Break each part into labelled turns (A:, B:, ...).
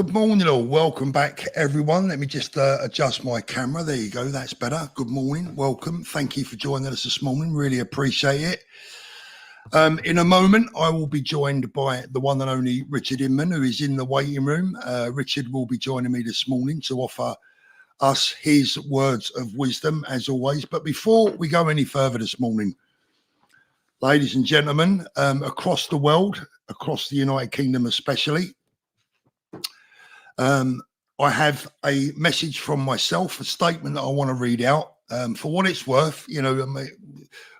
A: Good morning all. Welcome back everyone. Let me just adjust my camera. There you go. That's better. Good morning. Welcome. Thank you for joining us this morning. Really appreciate it. In a moment, I will be joined by the one and only Richard Inman, who is in the waiting room. Richard will be joining me this morning to offer us his words of wisdom, as always. But before we go any further this morning, ladies and gentlemen, across the world, across the United Kingdom especially, I have a message from myself, a statement that I want to read out. For what it's worth, you know,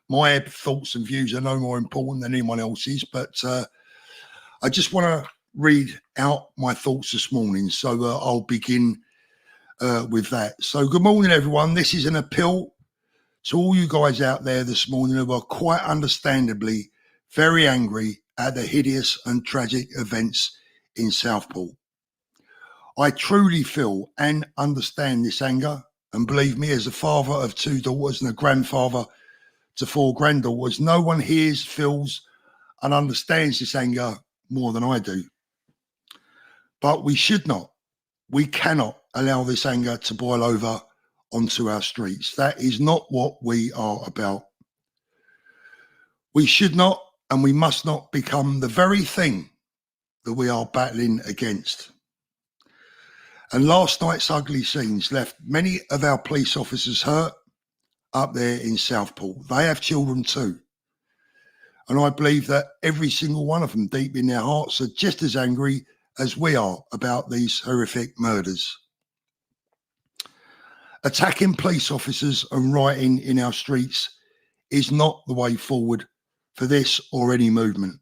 A: my thoughts and views are no more important than anyone else's, but I just want to read out my thoughts this morning. So I'll begin with that. So good morning, everyone. This is an appeal to all you guys out there this morning who are quite understandably very angry at the hideous and tragic events in Southport. I truly feel and understand this anger, and believe me, as a father of two daughters and a grandfather to four granddaughters, no one hears, feels and understands this anger more than I do. But we should not, we cannot allow this anger to boil over onto our streets. That is not what we are about. We should not and we must not become the very thing that we are battling against. And last night's ugly scenes left many of our police officers hurt up there in Southport. They have children too. And I believe that every single one of them deep in their hearts are just as angry as we are about these horrific murders. Attacking police officers and rioting in our streets is not the way forward for this or any movement.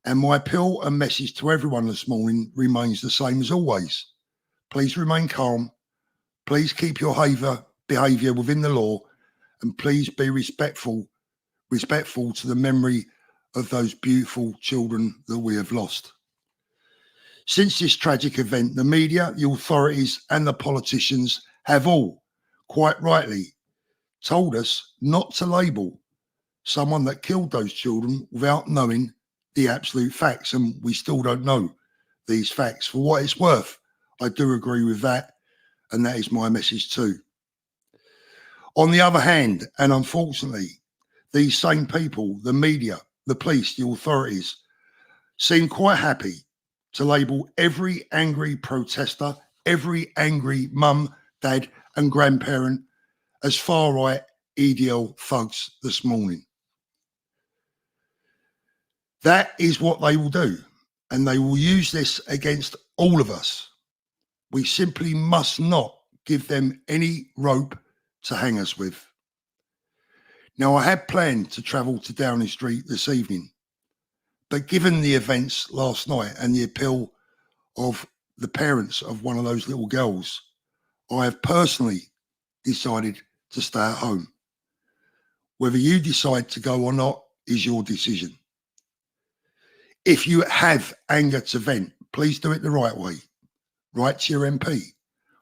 A: And my appeal and message to everyone this morning remains the same as always. Please remain calm. Please keep your behaviour within the law, and please be respectful to the memory of those beautiful children that we have lost. Since this tragic event, the media, the authorities and the politicians have all, quite rightly, told us not to label someone that killed those children without knowing the absolute facts, and we still don't know these facts. For what it's worth, I do agree with that, and that is my message too. On the other hand, and unfortunately, these same people, the media, the police, the authorities, seem quite happy to label every angry protester, every angry mum, dad and grandparent as far-right EDL thugs this morning. That is what they will do, and they will use this against all of us. We simply must not give them any rope to hang us with. Now, I had planned to travel to Downing Street this evening, but given the events last night and the appeal of the parents of one of those little girls, I have personally decided to stay at home. Whether you decide to go or not is your decision. If you have anger to vent, please do it the right way. Write to your MP,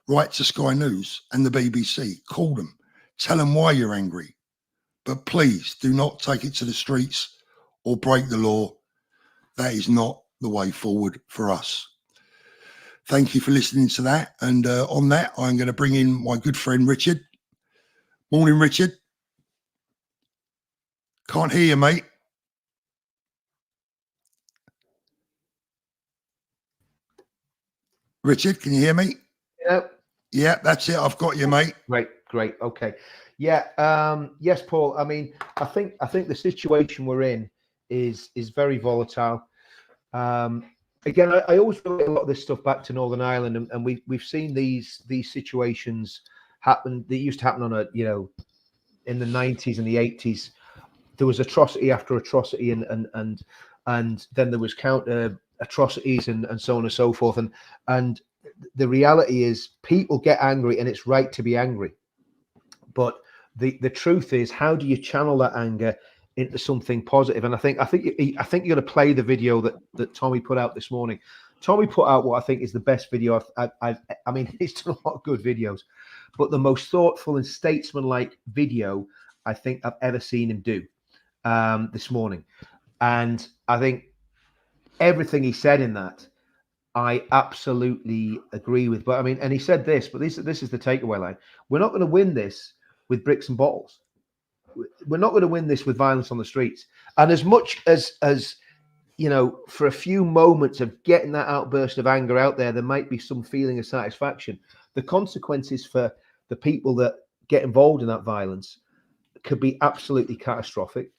A: write to Sky News and the BBC, call them, tell them why you're angry. But please do not take it to the streets or break the law. That is not the way forward for us. Thank you for listening to that. And on that, I'm going to bring in my good friend, Richard. Morning, Richard. Can't hear you, mate. Richard, can you hear me?
B: Yep.
A: Yeah, that's it. I've got you, mate.
B: Great. Okay. Yeah. Yes, Paul. I mean, I think the situation we're in is very volatile. Again, I always relate a lot of this stuff back to Northern Ireland, and we've seen these situations happen. They used to happen on in the 90s and the 80s. There was atrocity after atrocity, and then there was counter atrocities and so on and so forth. And the reality is, people get angry, and it's right to be angry. But the truth is, how do you channel that anger into something positive? And I think you're going to play the video that Tommy put out this morning. Tommy put out what I think is the best video I mean, he's done a lot of good videos, but the most thoughtful and statesman-like video I think I've ever seen him do this morning. And I think everything he said in that I absolutely agree with. But I mean, and he said this, but this is the takeaway line. We're not going to win this with bricks and bottles. We're not going to win this with violence on the streets. And as much as you know, for a few moments of getting that outburst of anger out there, there might be some feeling of satisfaction. The consequences for the people that get involved in that violence could be absolutely catastrophic.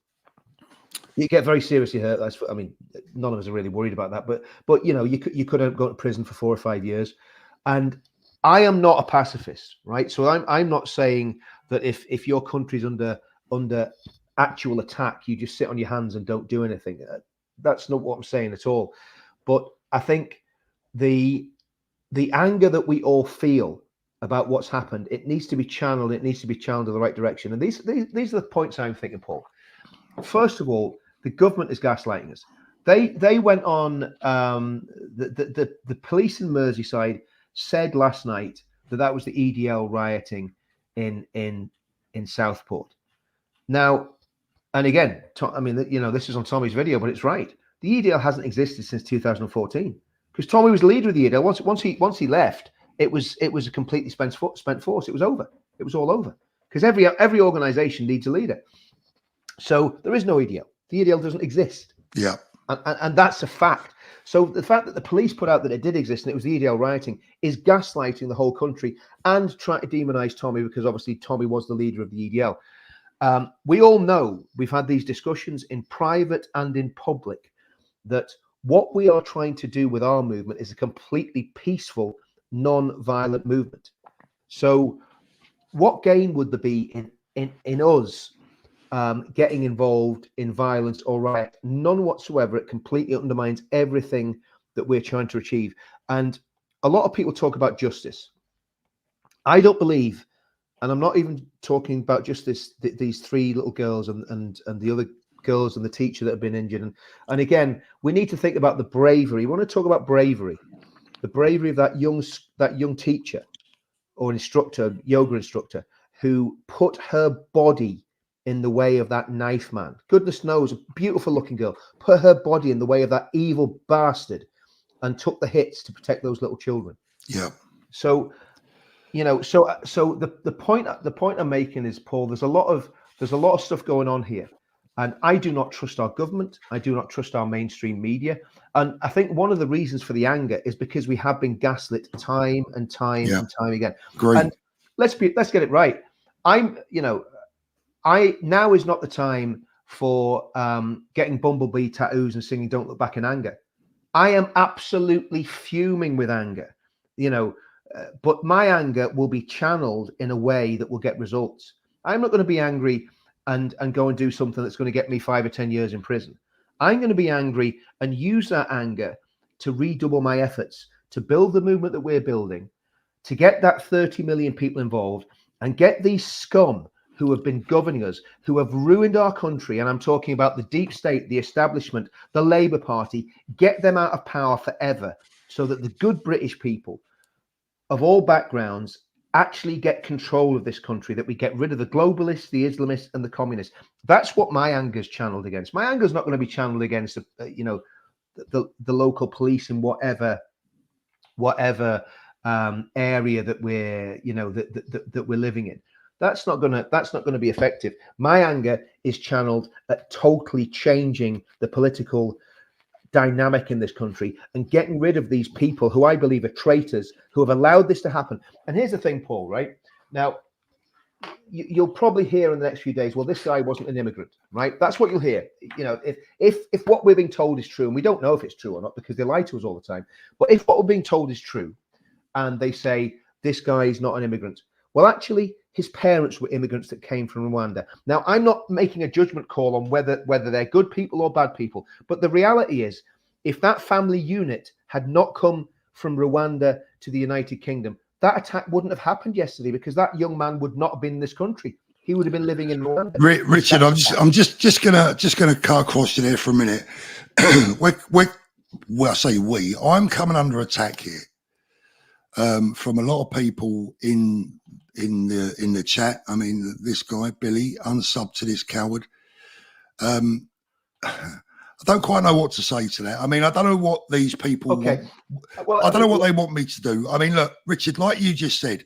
B: You get very seriously hurt. I mean, none of us are really worried about that, but you know, you could have gone to prison for 4 or 5 years. And I am not a pacifist, right? So I'm not saying that if your country's under actual attack, you just sit on your hands and don't do anything. That's not what I'm saying at all. But I think the anger that we all feel about what's happened, it needs to be channeled. It needs to be channeled in the right direction. And these are the points I'm thinking, Paul. First of all, the government is gaslighting us. They went on. The police in Merseyside said last night that was the EDL rioting in Southport. Now, and again, I mean, you know, this is on Tommy's video, but it's right. The EDL hasn't existed since 2014 because Tommy was the leader of the EDL. Once he left, it was a completely spent force. It was over. It was all over because every organization needs a leader. So there is no EDL. The EDL doesn't exist.
A: Yeah.
B: And that's a fact. So the fact that the police put out that it did exist and it was the EDL rioting is gaslighting the whole country and trying to demonize Tommy because obviously Tommy was the leader of the EDL. We all know, we've had these discussions in private and in public, that what we are trying to do with our movement is a completely peaceful, non-violent movement. So what gain would there be in us getting involved in violence or riot? None whatsoever. It completely undermines everything that we're trying to achieve. And a lot of people talk about justice. I don't believe, and I'm not even talking about just these 3 little girls and the other girls and the teacher that have been injured. And again, we need to think about the bravery. We want to talk about bravery, the bravery of that young teacher or instructor, yoga instructor, who put her body in the way of that knife man. Goodness knows, a beautiful looking girl, put her body in the way of that evil bastard and took the hits to protect those little children.
A: Yeah.
B: So, you know, so the point I'm making is, Paul, there's a lot of stuff going on here. And I do not trust our government. I do not trust our mainstream media. And I think one of the reasons for the anger is because we have been gaslit time and time and time again.
A: Great.
B: And let's get it right. Now is not the time for getting bumblebee tattoos and singing "Don't Look Back" in anger. I am absolutely fuming with anger, you know, but my anger will be channeled in a way that will get results. I'm not going to be angry and go and do something that's going to get me 5 or 10 years in prison. I'm going to be angry and use that anger to redouble my efforts to build the movement that we're building, to get that 30 million people involved and get these scum who have been governing us, who have ruined our country, and I'm talking about the deep state, the establishment, the Labour Party, get them out of power forever so that the good British people of all backgrounds actually get control of this country, that we get rid of the globalists, the Islamists, and the communists. That's what my anger is channeled against. My anger is not going to be channeled against, the local police in whatever area that we're, that we're living in. That's not gonna be effective. My anger is channeled at totally changing the political dynamic in this country and getting rid of these people who I believe are traitors, who have allowed this to happen. And here's the thing, Paul, right? Now, you'll probably hear in the next few days, well, this guy wasn't an immigrant, right? That's what you'll hear. You know, if what we're being told is true, and we don't know if it's true or not because they lie to us all the time, but if what we're being told is true and they say this guy is not an immigrant, well, actually, his parents were immigrants that came from Rwanda. Now, I'm not making a judgment call on whether they're good people or bad people, but the reality is, if that family unit had not come from Rwanda to the United Kingdom, that attack wouldn't have happened yesterday because that young man would not have been in this country. He would have been living in Rwanda.
A: Richard, I'm just gonna cut across you there for a minute. I say we. I'm coming under attack here from a lot of people in the chat. I mean, this guy Billy, unsub to this coward. A don't quite know what to say to that. I mean, I don't know what these people want.
B: Well,
A: I don't know what they want me to do. I mean, look, Richard, like you just said,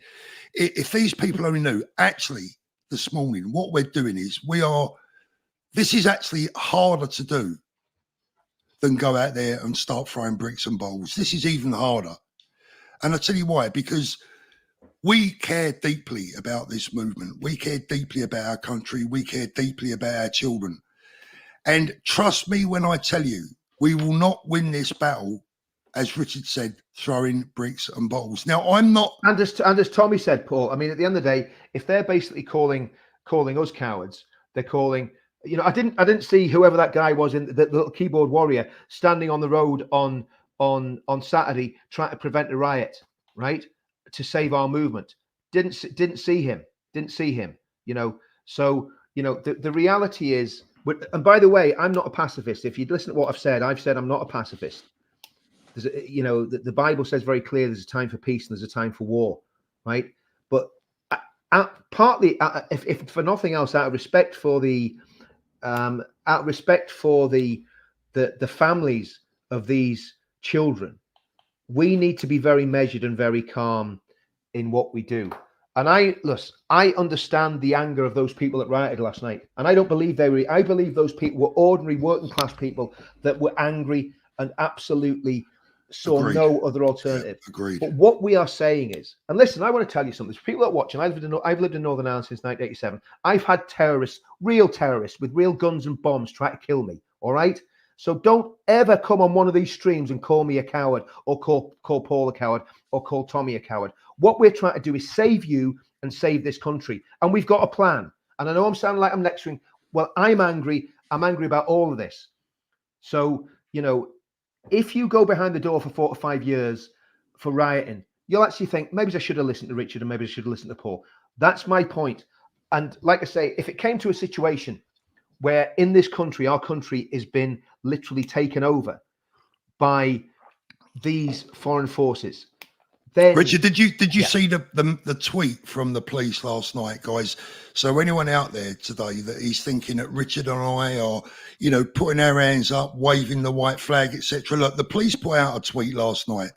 A: if these people only knew, actually, this morning, what we're doing is this is actually harder to do than go out there and start throwing bricks and bowls. This is even harder. And I'll tell you why, because we care deeply about this movement. We care deeply about our country. We care deeply about our children. And trust me when I tell you, we will not win this battle, as Richard said, throwing bricks and bottles. Now, I'm not...
B: And as Tommy said, Paul, I mean, at the end of the day, if they're basically calling us cowards, they're calling... You know, I didn't see whoever that guy was in the little keyboard warrior standing on the road on Saturday trying to prevent a riot, right? To save our movement. Didn't see him. You know, so you know the reality is. And by the way, I'm not a pacifist. If you'd listen to what I've said I'm not a pacifist. You know, the Bible says very clear there's a time for peace and there's a time for war, right? But partly, if for nothing else, out of respect for the families of these children, we need to be very measured and very calm in what we do. And I understand the anger of those people that rioted last night. And I don't believe I believe those people were ordinary working class people that were angry and absolutely saw
A: Agreed.
B: No other alternative.
A: Yeah, agreed.
B: But what we are saying is, and listen, I want to tell you something. For people that are watching, I've lived in Northern Ireland since 1987. I've had terrorists, real terrorists with real guns and bombs try to kill me. All right. So don't ever come on one of these streams and call me a coward or call Paul a coward or call Tommy a coward. What we're trying to do is save you and save this country. And we've got a plan. And I know I'm sounding like I'm lecturing. Well, I'm angry. I'm angry about all of this. So, you know, if you go behind the door for 4 to 5 years for rioting, you'll actually think, maybe I should have listened to Richard and maybe I should have listened to Paul. That's my point. And like I say, if it came to a situation where in this country, our country has been literally taken over by these foreign forces, then
A: Richard, did you see the tweet from the police last night, guys? So anyone out there today that is thinking that Richard and I are, you know, putting our hands up, waving the white flag, etc. Look, the police put out a tweet last night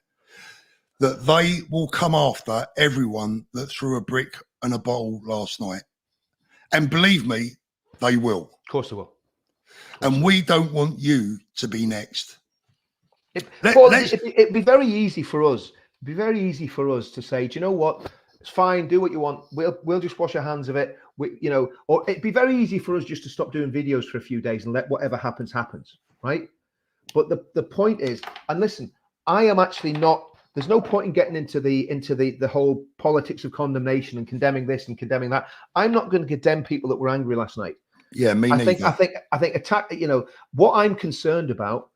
A: that they will come after everyone that threw a brick and a bottle last night. And believe me, they will.
B: Of course they will.
A: And we don't want you to be next.
B: It'd be very easy for us. It'd be very easy for us to say, do you know what? It's fine. Do what you want. We'll just wash our hands of it. Or it'd be very easy for us just to stop doing videos for a few days and let whatever happens, right? But the point is, and listen, I am actually not. There's no point in getting into the whole politics of condemnation and condemning this and condemning that. I'm not going to condemn people that were angry last night.
A: Yeah, me neither.
B: I think attack. You know what I'm concerned about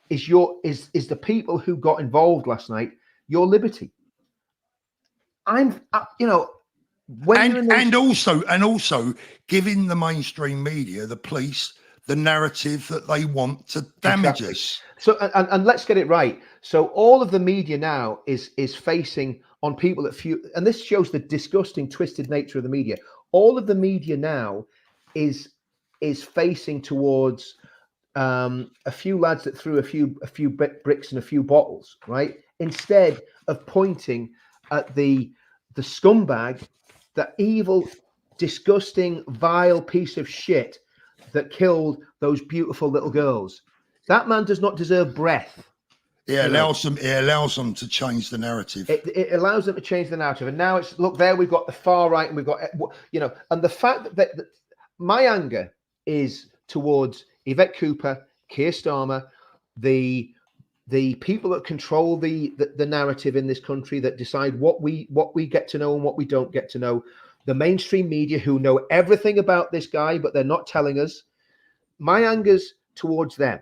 B: is the people who got involved last night. Your liberty. And
A: also giving the mainstream media, the police, the narrative that they want to damage us.
B: So and let's get it right. So all of the media now is facing on people that and this shows the disgusting, twisted nature of the media. All of the media now is facing towards a few lads that threw a few bricks and a few bottles, right? Instead of pointing at the scumbag, the evil, disgusting, vile piece of shit that killed those beautiful little girls. That man does not deserve breath.
A: It allows them to change the narrative.
B: It allows them to change the narrative. And now it's, look, there we've got the far right and we've got, and the fact that my anger is towards Yvette Cooper, Keir Starmer, the people that control the narrative in this country, that decide what we get to know and what we don't get to know, the mainstream media who know everything about this guy, but they're not telling us. My anger's towards them.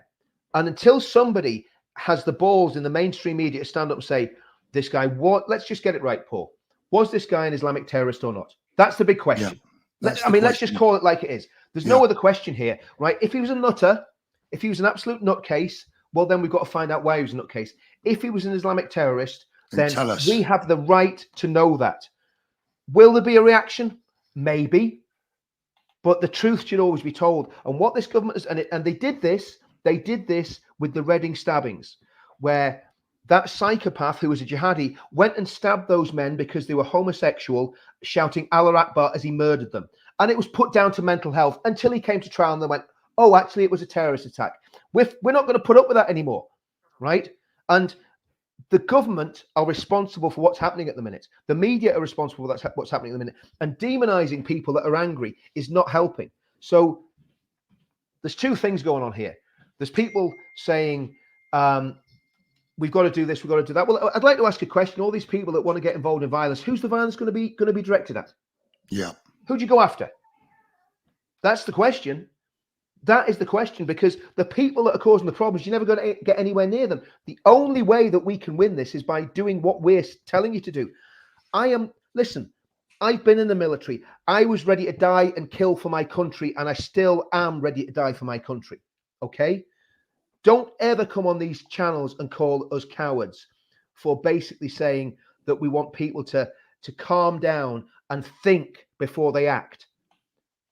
B: And until somebody has the balls in the mainstream media to stand up and say, this guy, let's just get it right, Paul. Was this guy an Islamic terrorist or not? That's the big question.
A: Yeah,
B: let's just call it like it is. There's no other question here, right? If he was a nutter, if he was an absolute nutcase, well, then we've got to find out why he was a nutcase. If he was an Islamic terrorist, then we have the right to know that. Will there be a reaction? Maybe. But the truth should always be told. And what this government is, and they did this They did this with the Reading stabbings, where that psychopath who was a jihadi went and stabbed those men because they were homosexual, shouting Allah Akbar as he murdered them. And it was put down to mental health until he came to trial and they went, oh, actually, it was a terrorist attack. We're not going to put up with that anymore, right? And the government are responsible for what's happening at the minute. The media are responsible for what's happening at the minute. And demonizing people that are angry is not helping. So there's two things going on here. There's people saying, we've got to do this, we've got to do that. Well, I'd like to ask a question. All these people that want to get involved in violence, who's the violence going to be directed at?
A: Yeah.
B: Who'd you go after? That's the question. That is the question, because the people that are causing the problems, you're never going to get anywhere near them. The only way that we can win this is by doing what we're telling you to do. Listen, I've been in the military. I was ready to die and kill for my country, and I still am ready to die for my country. Okay? Don't ever come on these channels and call us cowards for basically saying that we want people to calm down and think before they act.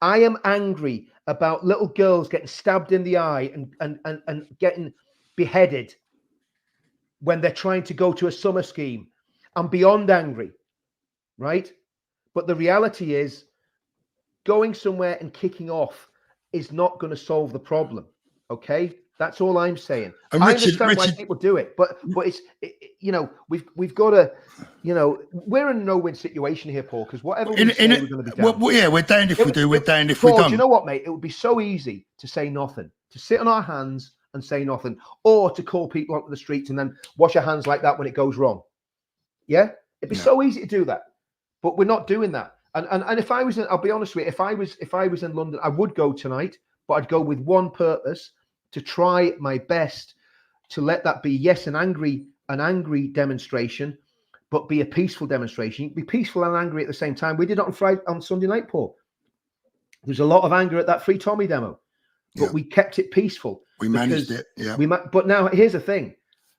B: I am angry about little girls getting stabbed in the eye and getting beheaded when they're trying to go to a summer scheme. I'm beyond angry, right? But the reality is, going somewhere and kicking off is not going to solve the problem, okay? That's all I'm saying.
A: And
B: I understand why people do it, but it's we've got to, we're in a no-win situation here, Paul, because whatever we say, we're going to be down.
A: Well, yeah, we're damned if we do, we're damned if we
B: Paul,
A: don't.
B: Do you know what, mate? It would be so easy to say nothing, to sit on our hands and say nothing, or to call people onto the streets and then wash our hands like that when it goes wrong. Yeah, it'd be so easy to do that, but we're not doing that. And if I was in, I'll be honest with you, if I was in London, I would go tonight, but I'd go with one purpose: to try my best to let that be, yes, an angry demonstration, but be a peaceful demonstration. You can be peaceful and angry at the same time. We did it on Sunday night, Paul. There's a lot of anger at that Free Tommy demo, but we kept it peaceful.
A: We managed it. Yeah.
B: But now here's the thing: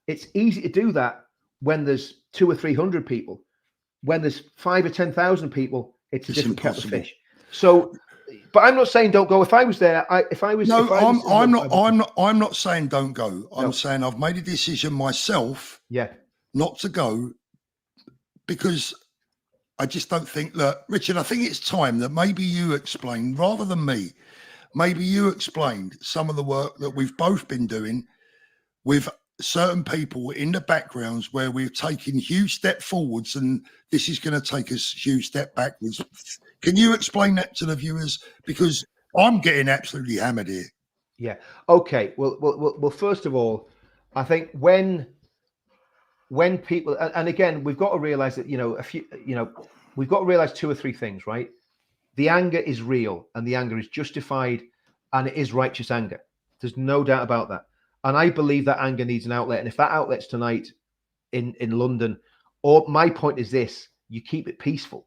B: it's easy to do that when there's 200 or 300 people. When there's 5,000 or 10,000 people, it's a different kettle of fish. So. But I'm not saying don't go. If I was there,
A: I'm not saying don't go. I'm saying I've made a decision myself, not to go, because I just don't think. Look, Richard, I think it's time that maybe you explain rather than me. Maybe you explained some of the work that we've both been doing with certain people in the backgrounds, where we're taking huge step forwards, and this is going to take us huge step backwards. Can you explain that to the viewers? Because I'm getting absolutely hammered here.
B: Yeah. Okay. Well. First of all, I think when people, and again, we've got to realize that we've got to realize two or three things, right? The anger is real, and the anger is justified, and it is righteous anger. There's no doubt about that. And I believe that anger needs an outlet. And if that outlet's tonight in London, or my point is this: you keep it peaceful.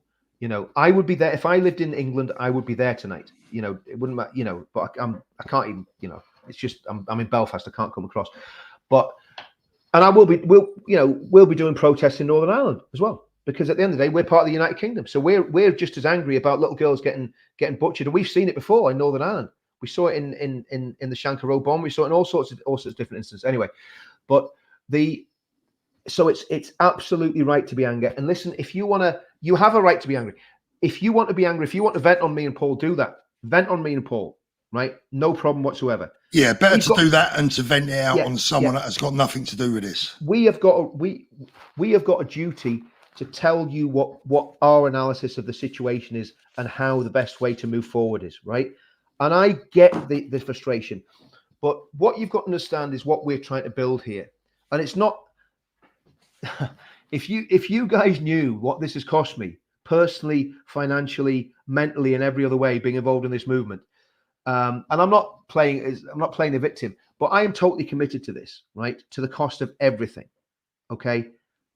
B: I would be there if I lived in England. I would be there tonight. It wouldn't matter. But I can't even. It's just I'm in Belfast. I can't come across. And I will be. We'll be doing protests in Northern Ireland as well, because at the end of the day, we're part of the United Kingdom. So we're just as angry about little girls getting butchered. And we've seen it before in Northern Ireland. We saw it in the Shankill Road bomb. We saw it in all sorts of different instances. Anyway, so it's absolutely right to be angry. And listen, if you want to, you have a right to be angry. If you want to be angry, if you want to vent on me and Paul, do that. Vent on me and Paul, right? No problem whatsoever.
A: Yeah, better to do that and to vent it out on someone that has got nothing to do with this.
B: We have got a duty to tell you what our analysis of the situation is and how the best way to move forward is, right? And I get the frustration, but what you've got to understand is what we're trying to build here. And it's not, if you guys knew what this has cost me personally, financially, mentally, and every other way being involved in this movement, and I'm not playing a victim, but I am totally committed to this, right? To the cost of everything. Okay.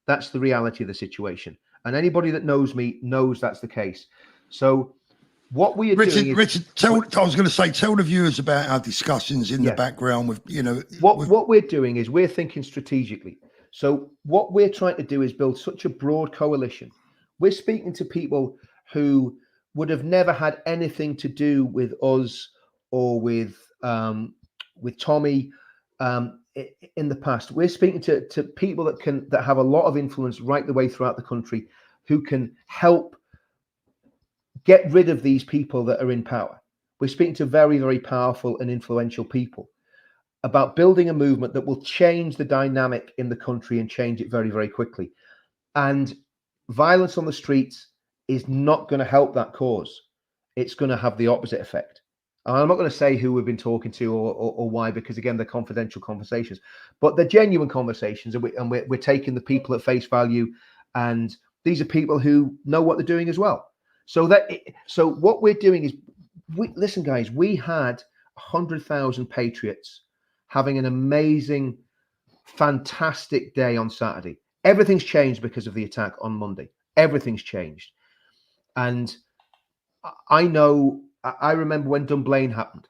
B: That's the reality of the situation. And anybody that knows me knows that's the case. So what we are doing is,
A: Richard, tell the viewers about our discussions in the background with,
B: what we're doing is we're thinking strategically. So what we're trying to do is build such a broad coalition. We're speaking to people who would have never had anything to do with us or with with Tommy in the past. We're speaking to people that have a lot of influence right the way throughout the country, who can help get rid of these people that are in power. We're speaking to very, very powerful and influential people about building a movement that will change the dynamic in the country and change it very, very quickly. And violence on the streets is not going to help that cause. It's going to have the opposite effect. And I'm not going to say who we've been talking to or why, because again, they're confidential conversations, but they're genuine conversations, and we're taking the people at face value, and these are people who know what they're doing as well. So what we're doing is, listen, guys, we had 100,000 patriots having an amazing, fantastic day on Saturday. Everything's changed because of the attack on Monday. Everything's changed. And I remember when Dunblane happened.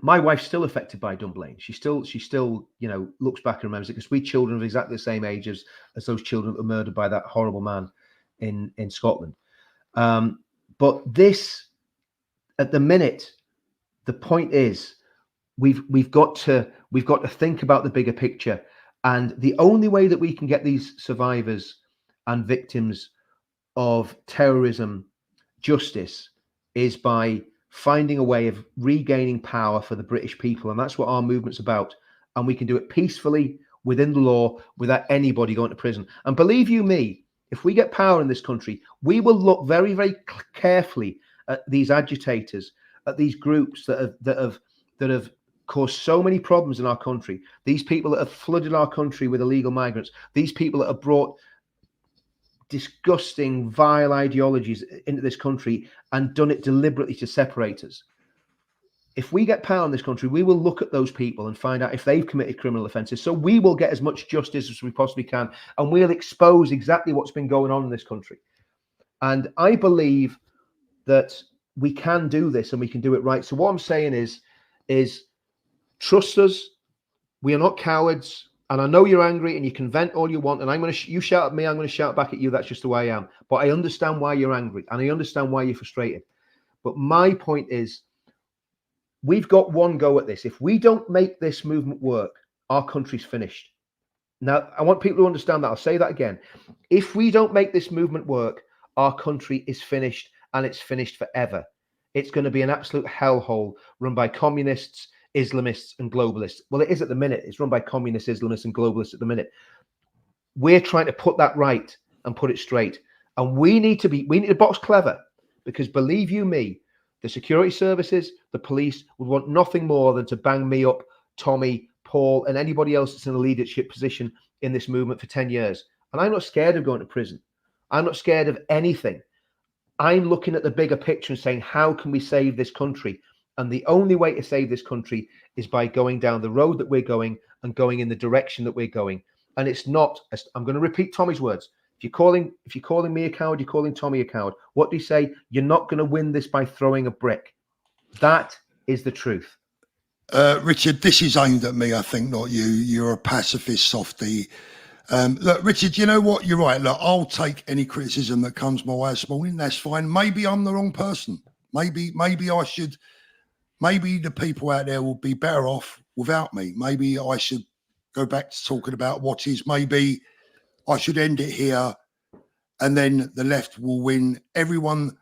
B: My wife's still affected by Dunblane. She still, looks back and remembers it, because we children of exactly the same age as those children that were murdered by that horrible man in Scotland. But this, at the minute, the point is, we've got to think about the bigger picture, and the only way that we can get these survivors and victims of terrorism justice is by finding a way of regaining power for the British people, and that's what our movement's about. And we can do it peacefully within the law, without anybody going to prison. And believe you me, if we get power in this country, we will look very, very carefully at these agitators, at these groups that have caused so many problems in our country. These people that have flooded our country with illegal migrants. These people that have brought disgusting, vile ideologies into this country and done it deliberately to separate us. If we get power in this country, we will look at those people and find out if they've committed criminal offences. So we will get as much justice as we possibly can, and we'll expose exactly what's been going on in this country. And I believe that we can do this, and we can do it right. So what I'm saying is trust us. We are not cowards. And I know you're angry and you can vent all you want. And you shout at me, I'm going to shout back at you. That's just the way I am. But I understand why you're angry, and I understand why you're frustrated. But my point is, we've got one go at this. If we don't make this movement work, our country's finished. Now, I want people to understand that. I'll say that again. If we don't make this movement work, our country is finished, and it's finished forever. It's going to be an absolute hellhole run by communists, Islamists, and globalists. Well, it is at the minute. It's run by communists, Islamists, and globalists at the minute. We're trying to put that right and put it straight. And we need to box clever, because believe you me, the security services, the police would want nothing more than to bang me up, Tommy, Paul, and anybody else that's in a leadership position in this movement for 10 years. And I'm not scared of going to prison. I'm not scared of anything. I'm looking at the bigger picture and saying, how can we save this country? And the only way to save this country is by going down the road that we're going and going in the direction that we're going. And it's not, I'm going to repeat Tommy's words. If you're calling me a coward, you're calling Tommy a coward. What do you say? You're not going to win this by throwing a brick. That is the truth.
A: Richard, this is aimed at me, I think, not you. You're a pacifist softie. Look, Richard, you know what? You're right. Look, I'll take any criticism that comes my way this morning. That's fine. Maybe I'm the wrong person. Maybe I should. Maybe the people out there will be better off without me. Maybe I should go back to talking about what is. Maybe I should end it here, and then the left will win. Everyone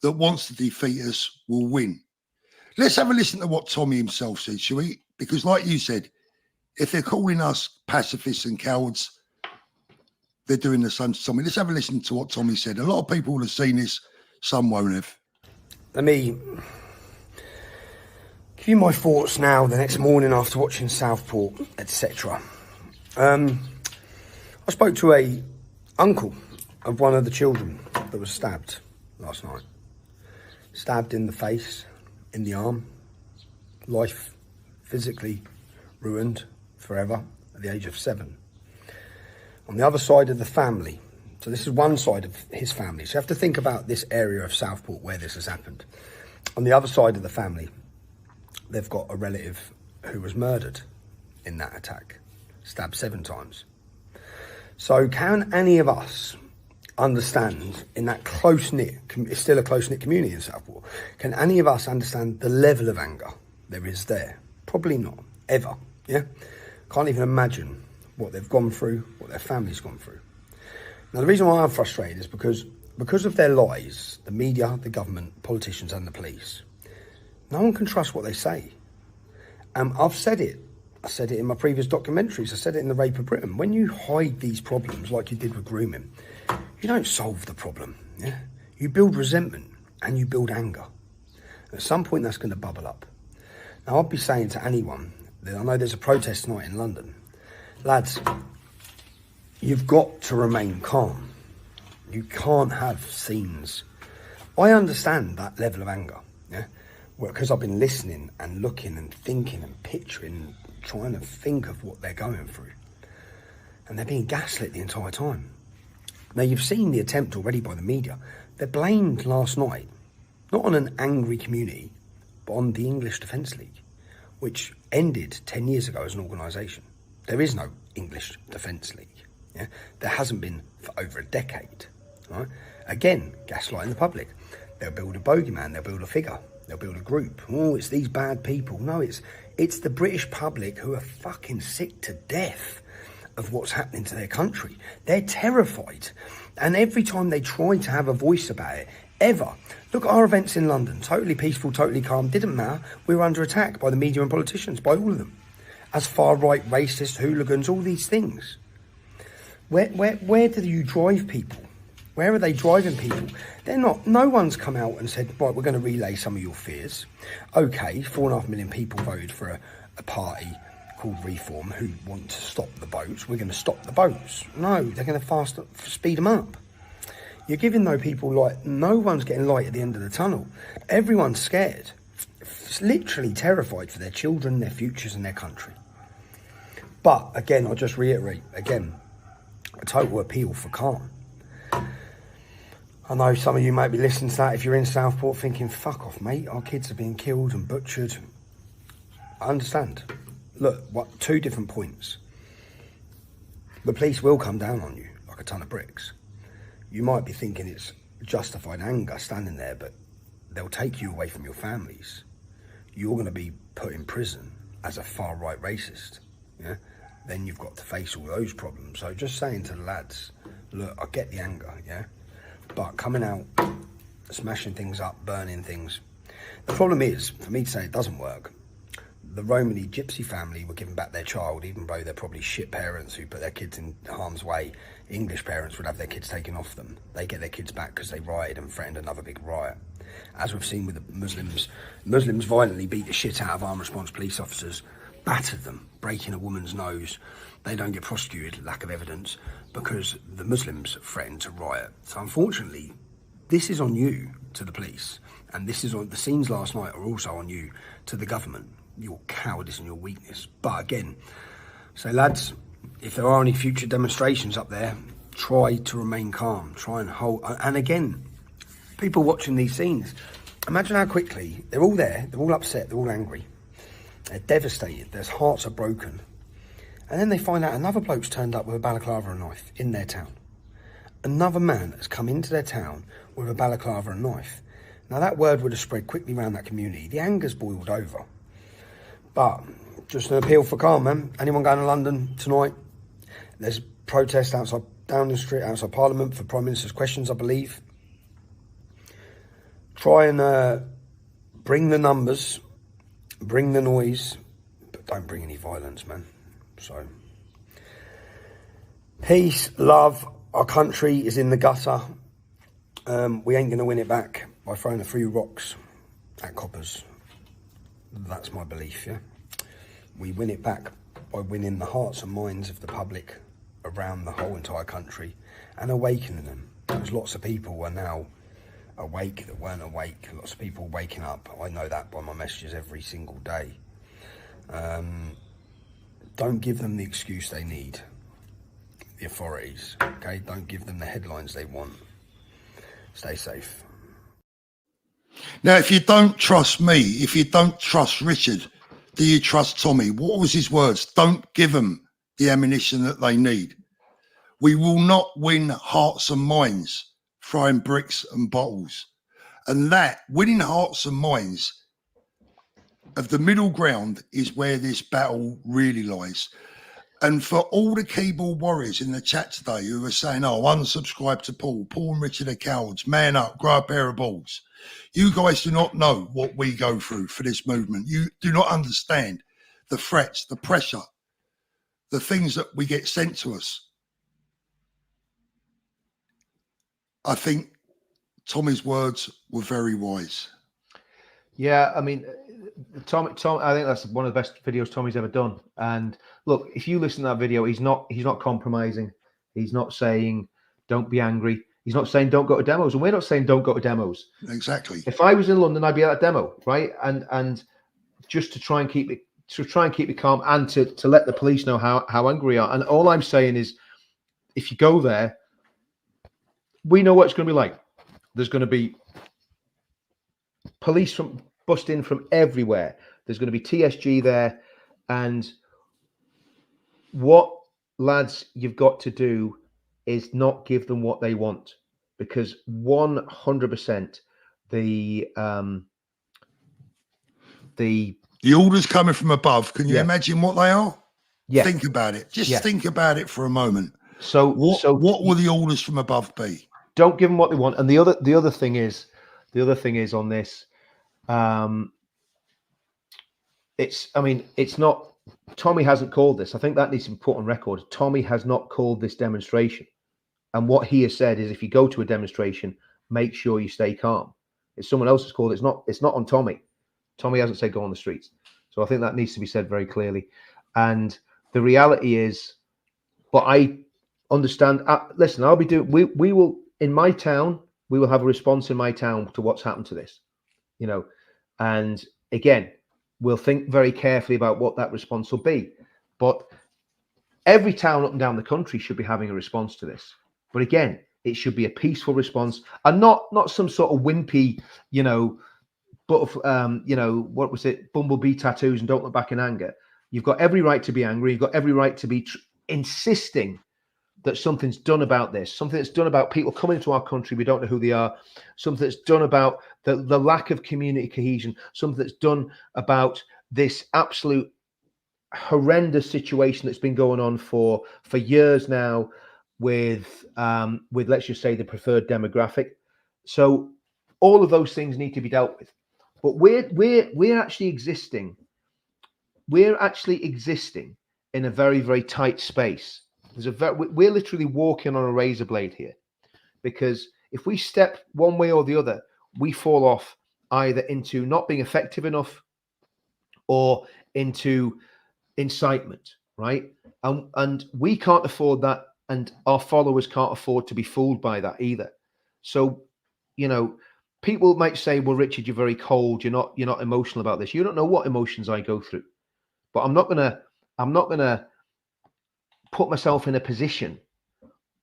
A: that wants to defeat us will win. Let's have a listen to what Tommy himself said, shall we? Because like you said, if they're calling us pacifists and cowards, they're doing the same to Tommy. Let's have a listen to what Tommy said. A lot of people will have seen this, some won't have.
C: Let me give you my thoughts now, the next morning after watching Southport, etc. I spoke to a uncle of one of the children that was stabbed last night. Stabbed in the face, in the arm, life physically ruined forever at the age of 7. On the other side of the family, so this is one side of his family, so you have to think about this area of Southport where this has happened. On the other side of the family, they've got a relative who was murdered in that attack, stabbed 7 times. So can any of us understand, in that close-knit, it's still a close-knit community in Southport, can any of us understand the level of anger there is there? Probably not, ever, yeah? Can't even imagine what they've gone through, what their family's gone through. Now, the reason why I'm frustrated is because of their lies, the media, the government, politicians and the police, no one can trust what they say. I've said it. I said it in my previous documentaries. I said it in The Rape of Britain. When you hide these problems like you did with grooming, you don't solve the problem. Yeah? You build resentment and you build anger. At some point, that's going to bubble up. Now, I'd be saying to anyone that I know there's a protest tonight in London. Lads, you've got to remain calm. You can't have scenes. I understand that level of anger, yeah? Because I've been listening and looking and thinking and picturing, trying to think of what they're going through. And they're being gaslit the entire time. Now, you've seen the attempt already by the media. They blamed last night, not on an angry community, but on the English Defence League, which ended 10 years ago as an organisation. There is no English Defence League. Yeah? There hasn't been for over a decade. Right? Again, gaslighting the public. They'll build a bogeyman, they'll build a figure, they'll build a group. Oh, it's these bad people. No, it's the British public who are fucking sick to death of what's happening to their country. They're terrified. And every time they try to have a voice about it, ever. Look at our events in London. Totally peaceful, totally calm. Didn't matter. We were under attack by the media and politicians, by all of them. As far-right, racist, hooligans, all these things. Where do you drive people? Where are they driving people? They're not. No one's come out and said, right, we're going to relay some of your fears. Okay, 4.5 million people voted for a party called Reform who want to stop the boats. We're going to stop the boats. No, they're going to speed them up. You're giving those people light. No one's getting light at the end of the tunnel. Everyone's scared. It's literally terrified for their children, their futures and their country. But again, I'll just reiterate, again, a total appeal for calm. I know some of you might be listening to that if you're in Southport thinking, fuck off, mate, our kids are being killed and butchered. I understand. Look, two different points. The police will come down on you like a ton of bricks. You might be thinking it's justified anger standing there, but they'll take you away from your families. You're going to be put in prison as a far-right racist. Yeah? Then you've got to face all those problems. So just saying to the lads, look, I get the anger, yeah? But coming out, smashing things up, burning things. The problem is, for me to say it doesn't work, the Romany gypsy family were giving back their child, even though they're probably shit parents who put their kids in harm's way. English parents would have their kids taken off them. They get their kids back because they rioted and threatened another big riot. As we've seen with the Muslims violently beat the shit out of armed response police officers, battered them, breaking a woman's nose. They don't get prosecuted, lack of evidence, because the Muslims threatened to riot. So unfortunately, this is on you to the police, and this is on the scenes last night are also on you to the government, your cowardice and your weakness. But again, so lads, if there are any future demonstrations up there, try to remain calm, try and hold, and again, people watching these scenes, imagine how quickly, they're all there, they're all upset, they're all angry, they're devastated, their hearts are broken. And then they find out another bloke's turned up with a balaclava and a knife in their town. Another man has come into their town with a balaclava and knife. Now that word would have spread quickly around that community. The anger's boiled over. But just an appeal for calm, man. Anyone going to London tonight? There's a protest down the street outside Parliament for Prime Minister's questions, I believe. Try and bring the numbers, bring the noise, but don't bring any violence, man. So, peace, love, our country is in the gutter. We ain't going to win it back by throwing a few rocks at coppers. That's my belief, yeah? We win it back by winning the hearts and minds of the public around the whole entire country and awakening them. Because lots of people are now awake that weren't awake. Lots of people waking up. I know that by my messages every single day. Don't give them the excuse they need, the authorities, okay? Don't give them the headlines they want. Stay safe.
A: Now, if you don't trust me, if you don't trust Richard, do you trust Tommy? What was his words? Don't give them the ammunition that they need. We will not win hearts and minds throwing bricks and bottles. And that, winning hearts and minds, of the middle ground is where this battle really lies. And for all the keyboard warriors in the chat today who are saying, oh, unsubscribe to Paul and Richard are cowards, man up, grow a pair of balls. You guys do not know what we go through for this movement. You do not understand the threats, the pressure, the things that we get sent to us. I think Tommy's words were very wise.
B: Yeah, I mean, Tom, I think that's one of the best videos Tommy's ever done. And look, if you listen to that video, he's not compromising. He's not saying don't be angry. He's not saying don't go to demos, and we're not saying don't go to demos.
A: Exactly.
B: If I was in London, I'd be at a demo, right? And just to try and keep it calm, and to let the police know how angry we are. And all I'm saying is, if you go there, we know what it's going to be like. There's going to be police bust in from everywhere. There's going to be TSG there, and what, lads, you've got to do is not give them what they want, because 100% the
A: orders coming from above. Can you
B: Yeah.
A: imagine what they are?
B: Yeah.
A: Think about it. Just
B: Yeah.
A: think about it for a moment.
B: So
A: what will the orders from above be?
B: Don't give them what they want. And the other thing is on this, it's not, Tommy hasn't called this. I think that needs to be put on record. Tommy has not called this demonstration. And what he has said is, if you go to a demonstration, make sure you stay calm. It's someone else's call. It's not on Tommy. Tommy hasn't said go on the streets. So I think that needs to be said very clearly. And the reality is, but I understand, listen, I'll be doing, we will, in my town, we will have a response in my town to what's happened to this, and again, we'll think very carefully about what that response will be. But every town up and down the country should be having a response to this. But again, it should be a peaceful response, and not some sort of wimpy, what was it, bumblebee tattoos and don't look back in anger. You've got every right to be angry. You've got every right to be insisting that something's done about this, something that's done about people coming into our country, we don't know who they are, something that's done about the lack of community cohesion, something that's done about this absolute horrendous situation that's been going on for years now with let's just say the preferred demographic. So all of those things need to be dealt with. But we're actually existing. We're actually existing in a very, very tight space. We're literally walking on a razor blade here, because if we step one way or the other, we fall off either into not being effective enough or into incitement, right? And we can't afford that, and our followers can't afford to be fooled by that either. So, people might say, well, Richard, you're very cold, you're not emotional about this. You don't know what emotions I go through. But I'm not gonna put myself in a position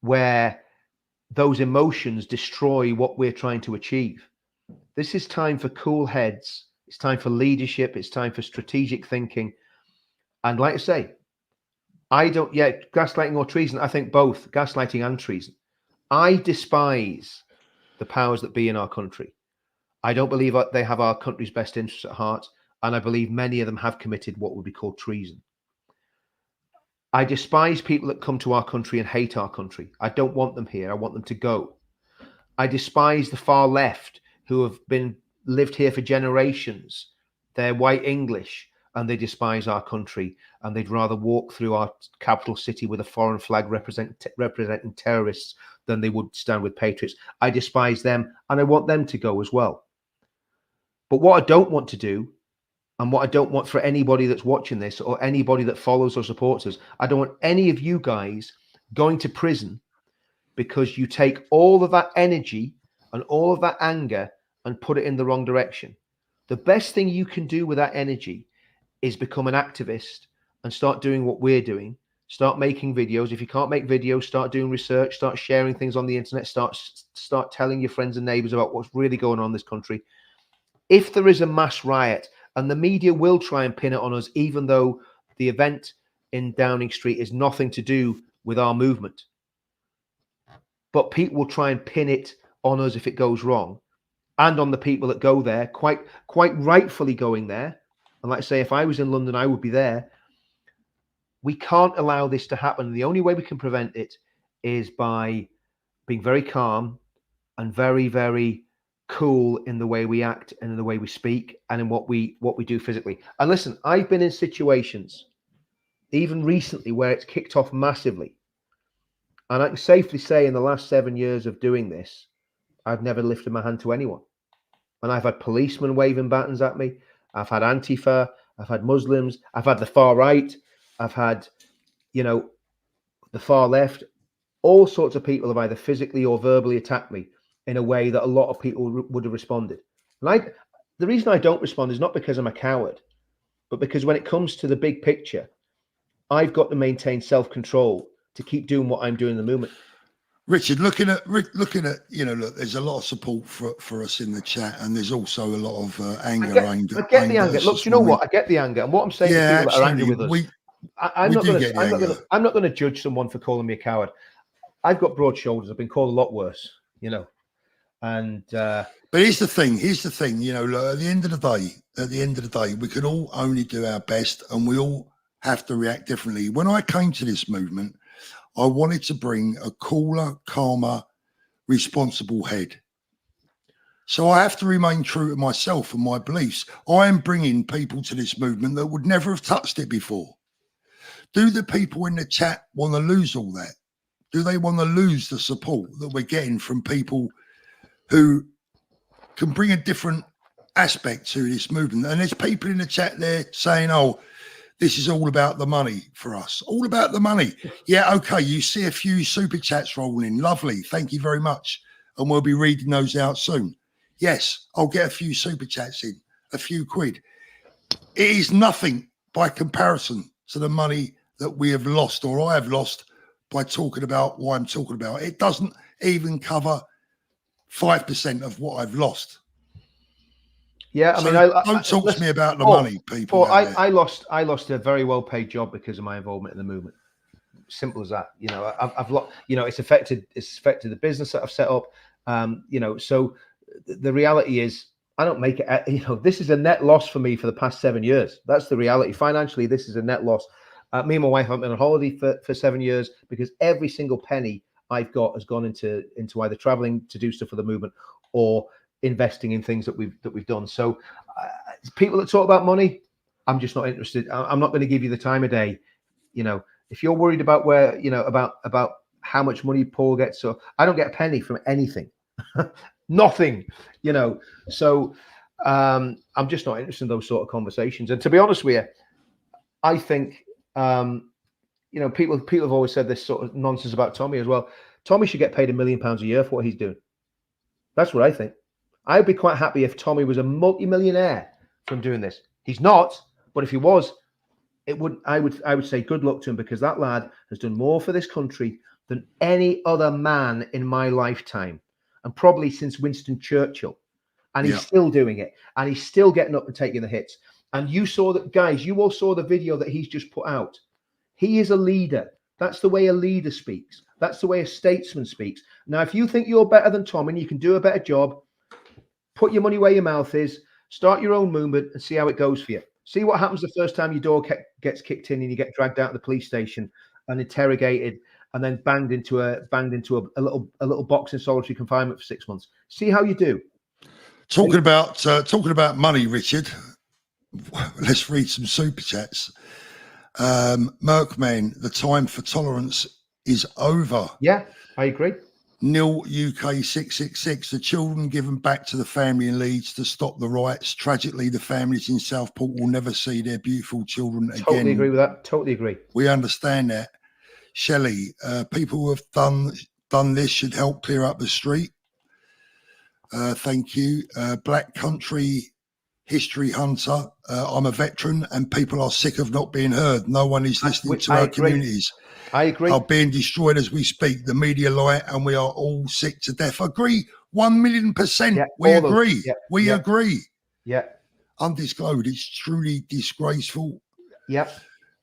B: where those emotions destroy what we're trying to achieve. This is time for cool heads. It's time for leadership. It's time for strategic thinking. And like I say, gaslighting or treason, I think both gaslighting and treason. I despise the powers that be in our country. I don't believe they have our country's best interests at heart. And I believe many of them have committed what would be called treason. I despise people that come to our country and hate our country. I don't want them here. I want them to go. I despise the far left who have lived here for generations. They're white English and they despise our country, and they'd rather walk through our capital city with a foreign flag representing terrorists than they would stand with patriots. I despise them, and I want them to go as well. But what I don't want to do, and what I don't want for anybody that's watching this or anybody that follows or supports us, I don't want any of you guys going to prison because you take all of that energy and all of that anger and put it in the wrong direction. The best thing you can do with that energy is become an activist and start doing what we're doing. Start making videos. If you can't make videos, start doing research, start sharing things on the internet, start telling your friends and neighbors about what's really going on in this country. If there is a mass riot, and the media will try and pin it on us, even though the event in Downing Street is nothing to do with our movement. But people will try and pin it on us if it goes wrong, and on the people that go there, quite rightfully going there, And like I say, if I was in London, I would be there. We can't allow this to happen. The only way we can prevent it is by being very calm and very, very cool in the way we act and in the way we speak and in what we do physically. And listen, I've been in situations, even recently, where it's kicked off massively. And I can safely say in the last 7 years of doing this, I've never lifted my hand to anyone. And I've had policemen waving batons at me. I've had Antifa. I've had Muslims. I've had the far right. I've had, the far left. All sorts of people have either physically or verbally attacked me in a way that a lot of people would have responded. And the reason I don't respond is not because I'm a coward, but because when it comes to the big picture, I've got to maintain self-control to keep doing what I'm doing in the movement.
A: Richard, looking at, look, there's a lot of support for us in the chat, and there's also a lot of anger.
B: I get the anger. Look, you know what? I get the anger, and what I'm saying to people that are angry with us, I'm not going to judge someone for calling me a coward. I've got broad shoulders. I've been called a lot worse, and. But
A: here's the thing. Look, at the end of the day, we can all only do our best, and we all have to react differently. When I came to this movement, I wanted to bring a cooler, calmer, responsible head. So I have to remain true to myself and my beliefs. I am bringing people to this movement that would never have touched it before. Do the people in the chat want to lose all that? Do they want to lose the support that we're getting from people who can bring a different aspect to this movement? And there's people in the chat there saying, oh, this is all about the money for us. All about the money. Yeah, okay, you see a few super chats rolling in. Lovely. Thank you very much. And we'll be reading those out soon. Yes, I'll get a few super chats in, a few quid. It is nothing by comparison to the money that we have lost, or I have lost, by talking about what I'm talking about. It doesn't even cover 5% of what I've lost.
B: Yeah, I mean,
A: don't talk to me about the money, people.
B: I lost a very well-paid job because of my involvement in the movement. Simple as that. I've lost. It's affected the business that I've set up. So the reality is, I don't make it. This is a net loss for me for the past 7 years. That's the reality. Financially, this is a net loss. Me and my wife haven't been on holiday for 7 years because every single penny I've got has gone into either traveling to do stuff for the movement or investing in things that we've done. So people that talk about money, I'm just not interested. I'm not going to give you the time of day. If you're worried about where, about how much money Paul gets, so I don't get a penny from anything, nothing, so I'm just not interested in those sort of conversations. And to be honest with you, I think, people have always said this sort of nonsense about Tommy as well. Tommy should get paid £1 million a year for what he's doing. That's what I think. I'd be quite happy if Tommy was a multi-millionaire from doing this. He's not, but if he was, I would say good luck to him, because that lad has done more for this country than any other man in my lifetime, and probably since Winston Churchill. And he's still doing it, and he's still getting up and taking the hits. And you saw that, guys, you all saw the video that he's just put out. He is a leader. That's the way a leader speaks. That's the way a statesman speaks. Now, if you think you're better than Tom and you can do a better job, put your money where your mouth is, start your own movement and see how it goes for you. See what happens the first time your door gets kicked in and you get dragged out of the police station and interrogated and then banged into a little box in solitary confinement for 6 months. See how you do.
A: Talking about money, Richard. Let's read some super chats. Merkman, the time for tolerance is over.
B: Yeah, I agree.
A: Nil UK 666, the children given back to the family in Leeds to stop the riots. Tragically, the families in Southport will never see their beautiful children again.
B: Totally agree with that. Totally agree.
A: We understand that. Shelley, people who have done this should help clear up the street. Thank you. Black Country History Hunter, I'm a veteran and people are sick of not being heard. No one is listening to our communities.
B: I agree.
A: Are being destroyed as we speak. The media lie and we are all sick to death. Agree. 1,000,000%. Yeah, we agree. We agree.
B: Yeah.
A: Undisclosed. It's truly disgraceful.
B: Yeah.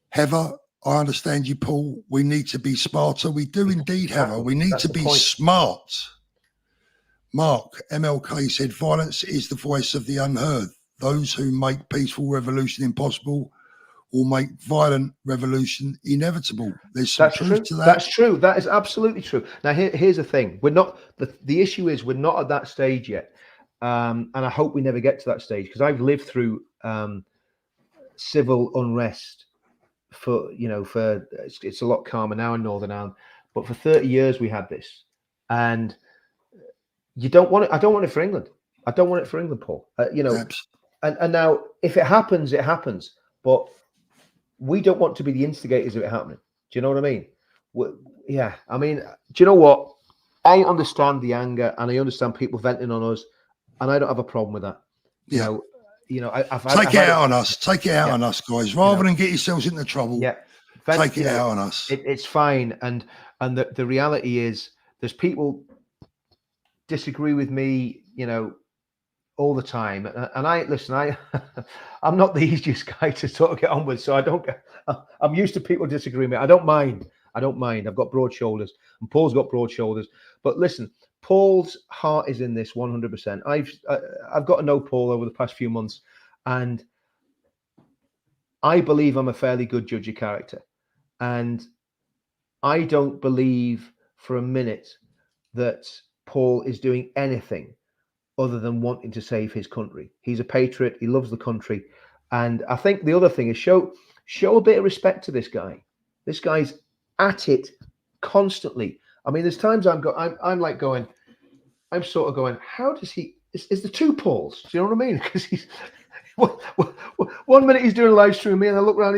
A: Heather, I understand you, Paul. We need to be smarter. We do indeed, Heather. We need to be smart. Mark, MLK said, violence is the voice of the unheard. Those who make peaceful revolution impossible will make violent revolution inevitable. There's some truth to that.
B: That's true. That is absolutely true. Now, here's the thing. We're not, the issue is we're not at that stage yet. And I hope we never get to that stage, because I've lived through civil unrest it's a lot calmer now in Northern Ireland, but for 30 years we had this, and you don't want it. I don't want it for England. I don't want it for England, Paul. And now if it happens, it happens, but we don't want to be the instigators of it happening. Do you know what I mean? Yeah. I mean, do you know what? I understand the anger, and I understand people venting on us, and I don't have a problem with that.
A: Take it out on us. Take it out on us, guys. Rather than get yourselves into trouble.
B: Yeah.
A: Take it out on us.
B: It's fine. And the reality is, there's people disagree with me, all the time. And I'm not the easiest guy to sort of get on with. So I'm used to people disagreeing with me. I don't mind. I've got broad shoulders, and Paul's got broad shoulders. But listen, Paul's heart is in this 100%. I've got to know Paul over the past few months, and I believe I'm a fairly good judge of character. And I don't believe for a minute that Paul is doing anything other than wanting to save his country. He's a patriot. He loves the country. And I think the other thing is show a bit of respect to this guy. This guy's at it constantly. I mean, there's times I'm sort of going, how does he, is the two Pauls? Do you know what I mean? Because he's, 1 minute he's doing a live stream, and I look around,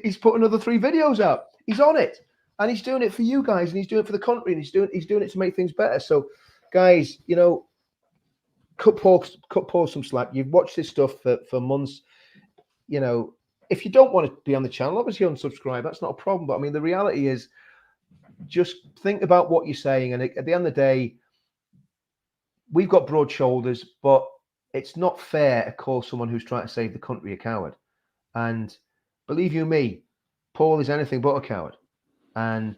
B: he's put another 3 videos out. He's on it, and he's doing it for you guys, and he's doing it for the country, and he's doing it to make things better. So guys, cut Paul some slack. You've watched this stuff for months. If you don't want to be on the channel, obviously unsubscribe. That's not a problem. But I mean, the reality is, just think about what you're saying. And at the end of the day, we've got broad shoulders, but it's not fair to call someone who's trying to save the country a coward. And believe you me, Paul is anything but a coward. And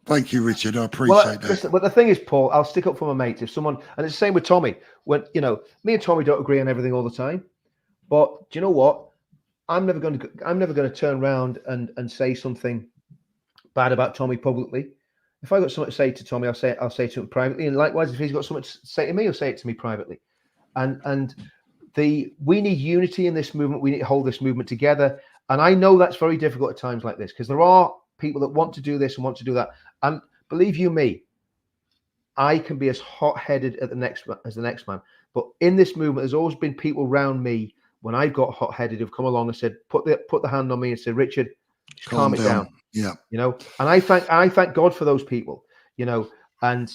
A: thank you, Richard. I appreciate that.
B: Listen, but the thing is, Paul, I'll stick up for my mates. If someone, and it's the same with Tommy. When me and Tommy don't agree on everything all the time, but do you know what? I'm never going to turn around and say something bad about Tommy publicly. If I got something to say to Tommy, I'll say it to him privately. And likewise, if he's got something to say to me, he'll say it to me privately. And we need unity in this movement. We need to hold this movement together. And I know that's very difficult at times like this, because there are people that want to do this and want to do that. And believe you me, I can be as hot-headed as the next man. But in this movement, there's always been people around me when I've got hot-headed who've come along and said, put the hand on me and said, Richard, just calm it down.
A: Yeah.
B: And I thank God for those people, and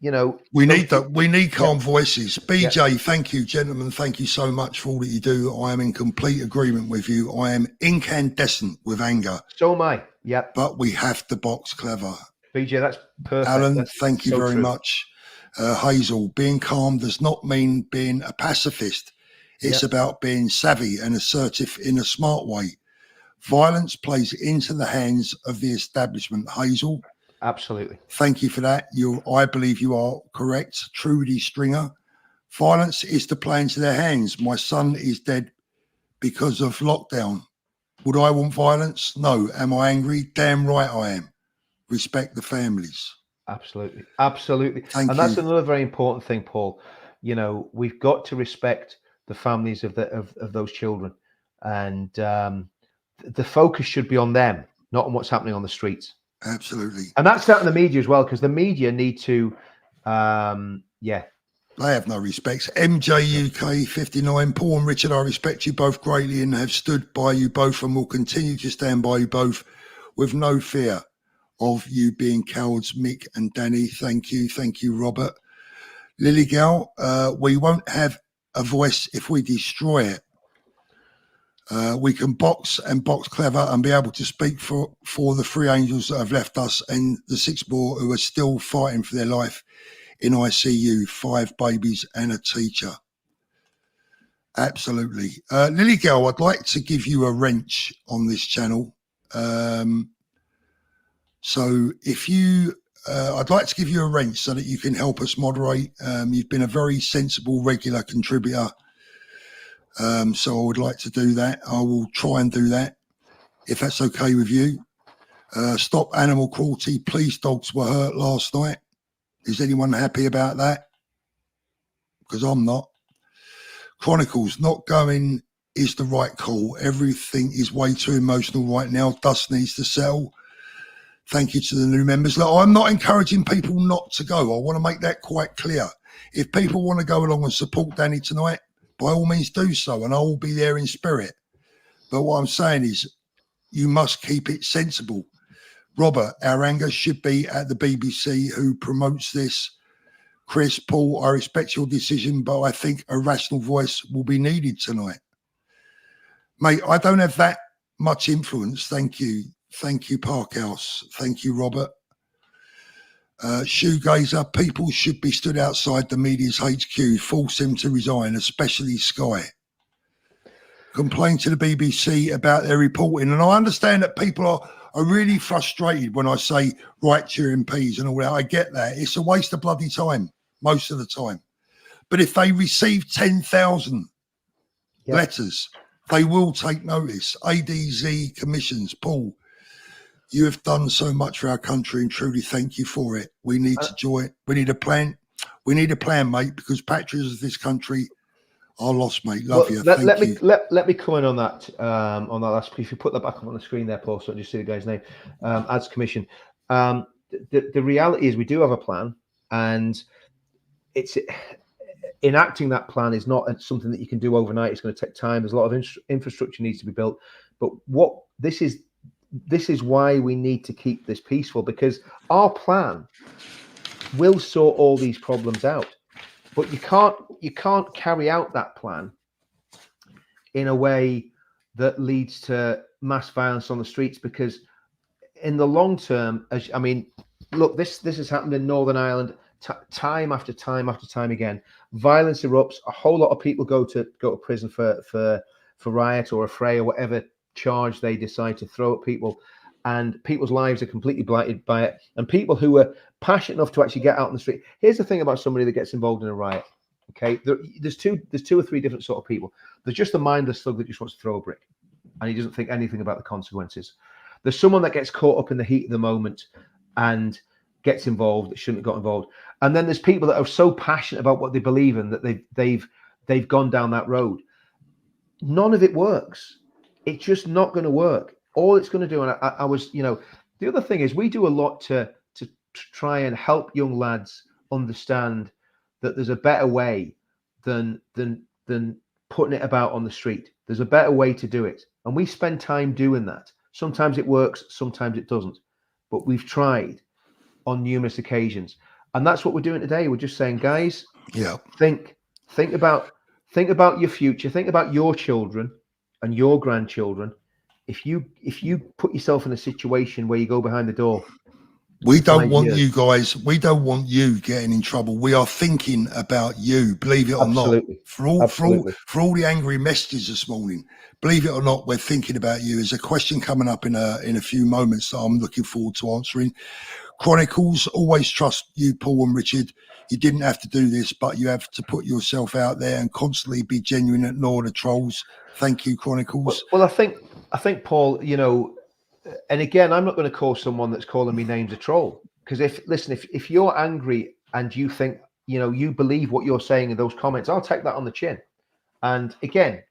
A: we need that. We need calm voices. BJ, thank you, gentlemen. Thank you so much for all that you do. I am in complete agreement with you. I am incandescent with anger.
B: So am I. Yeah.
A: But we have to box clever.
B: BJ, that's perfect.
A: Alan, thank you very much. Hazel, being calm does not mean being a pacifist. It's about being savvy and assertive in a smart way. Violence plays into the hands of the establishment. Hazel.
B: Absolutely.
A: Thank you for that. I believe you are correct. Trudy Stringer. Violence is to play into their hands. My son is dead because of lockdown. Would I want violence? No. Am I angry? Damn right I am. Respect the families.
B: Absolutely. Absolutely.
A: Thank you.
B: That's another very important thing, Paul. We've got to respect the families of those children. And the focus should be on them, not on what's happening on the streets.
A: Absolutely.
B: And that's out in the media as well, because the media need to,
A: They have no respect. MJ UK 59. Paul and Richard, I respect you both greatly and have stood by you both and will continue to stand by you both with no fear of you being cowards. Mick and Danny, thank you. Thank you, Robert. Lily Gal, we won't have a voice if we destroy it. We can box clever and be able to speak for the 3 angels that have left us and the 6 more who are still fighting for their life in ICU, 5 babies and a teacher. Absolutely. Lily Girl, I'd like to give you a wrench on this channel. So if you, I'd like to give you a wrench so that you can help us moderate. You've been a very sensible, regular contributor. So I would like to do that. I will try and do that, if that's okay with you. Stop animal cruelty. Police dogs were hurt last night. Is anyone happy about that? Because I'm not. Chronicles, not going is the right call. Everything is way too emotional right now. Dust needs to settle. Thank you to the new members. Look, I'm not encouraging people not to go. I want to make that quite clear. If people want to go along and support Danny tonight, by all means do so, and I will be there in spirit. But what I'm saying is you must keep it sensible. Robert, our anger should be at the BBC who promotes this. Chris, Paul, I respect your decision, but I think a rational voice will be needed tonight. Mate, I don't have that much influence. Thank you. Thank you, Parkhouse. Thank you, Robert. Shoegazer, people should be stood outside the media's HQ, force him to resign, especially Sky. Complain to the BBC about their reporting. And I understand that people are really frustrated when I say write to your MPs and all that. I get that. It's a waste of bloody time most of the time. But if they receive 10,000 letters, they will take notice. ADZ commissions, Paul, you have done so much for our country and truly thank you for it. We need to join. We need a plan. We need a plan, mate, because patriots of this country are lost, mate. Love you.
B: Let me come in on that last piece. If you put that back up on the screen there, Paul, so I just see the guy's name. Ads commission. The reality is we do have a plan, and it's enacting that plan is not something that you can do overnight. It's going to take time. There's a lot of infrastructure needs to be built. But this is why we need to keep this peaceful, because our plan will sort all these problems out. But you can't carry out that plan in a way that leads to mass violence on the streets, because in the long term, look, this has happened in Northern Ireland time after time after time again. Violence erupts. A whole lot of people go to prison for riot or a fray or whatever charge they decide to throw at people, and people's lives are completely blighted by it. And people who are passionate enough to actually get out in the street. Here's the thing about somebody that gets involved in a riot. Okay, there's two or three different sort of people. There's just a mindless thug that just wants to throw a brick, and he doesn't think anything about the consequences. There's someone that gets caught up in the heat of the moment and gets involved that shouldn't have got involved. And then there's people that are so passionate about what they believe in that they've gone down that road. None of it works. It's just not going to work. All it's going to do, and I was, the other thing is we do a lot to try and help young lads understand that there's a better way than putting it about on the street. There's a better way to do it, and we spend time doing that. Sometimes it works, sometimes it doesn't, but we've tried on numerous occasions, and that's what we're doing today. We're just saying, guys, think about your future, think about your children and your grandchildren. If you put yourself in a situation where you go behind the door, we don't want you guys. We don't want you getting in trouble. We are thinking about you. Believe it or not, for all the angry messages this morning, believe it or not, we're thinking about you. There's a question coming up in a few moments that I'm looking forward to answering. Chronicles, always trust you, Paul and Richard. You didn't have to do this, but you have to put yourself out there and constantly be genuine and ignore the trolls. Thank you, Chronicles. Well, I think, Paul, and again, I'm not going to call someone that's calling me names a troll, because if you're angry and you think, you believe what you're saying in those comments, I'll take that on the chin. And again,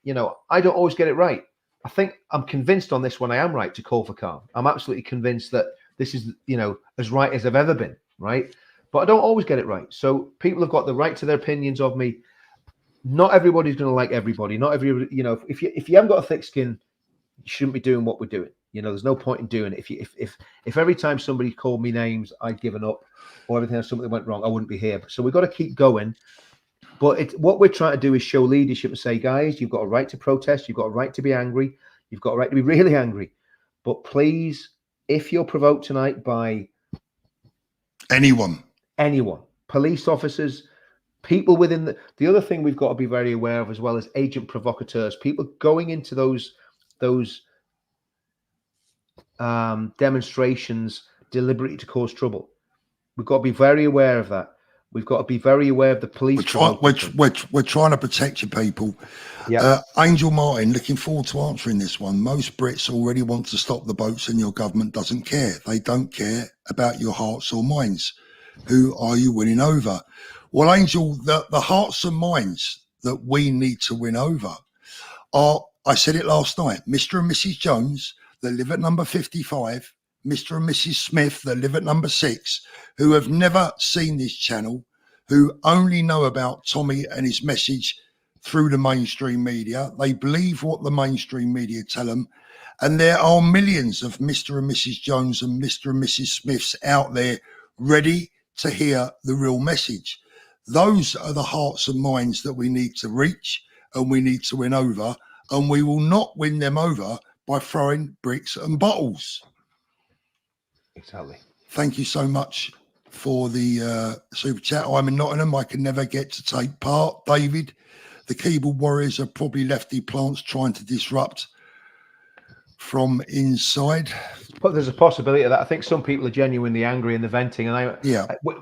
B: I don't always get it right. I think I'm convinced on this one I am right to call for calm. I'm absolutely convinced that this is, as right as I've ever been, right? But I don't always get it right. So people have got the right to their opinions of me. Not everybody's going to like everybody. Not every, if you haven't got a thick skin, you shouldn't be doing what we're doing. There's no point in doing it. If every time somebody called me names, I'd given up, or everything else, something went wrong, I wouldn't be here. So we've got to keep going. But what we're trying to do is show leadership and say, guys, you've got a right to protest. You've got a right to be angry. You've got a right to be really angry. But please, if you're provoked tonight by
A: anyone,
B: police officers, people within the other thing we've got to be very aware of as well as agent provocateurs, people going into those demonstrations deliberately to cause trouble. We've got to be very aware of that. We've got to be very aware of the police.
A: We're trying to protect you, people.
B: Yeah.
A: Angel Martin, looking forward to answering this one. Most Brits already want to stop the boats and your government doesn't care. They don't care about your hearts or minds. Who are you winning over? Well, Angel, the hearts and minds that we need to win over are, I said it last night, Mr. and Mrs. Jones that live at number 55, Mr. and Mrs. Smith that live at number 6, who have never seen this channel, who only know about Tommy and his message through the mainstream media. They believe what the mainstream media tell them. And there are millions of Mr. and Mrs. Jones and Mr. and Mrs. Smiths out there ready to hear the real message. Those are the hearts and minds that we need to reach and we need to win over. And we will not win them over by throwing bricks and bottles.
B: Exactly.
A: Thank you so much for the super chat. I'm in Nottingham. I can never get to take part. David, the keyboard warriors are probably lefty plants trying to disrupt from inside.
B: But there's a possibility of that. I think some people are genuinely angry and they're venting, and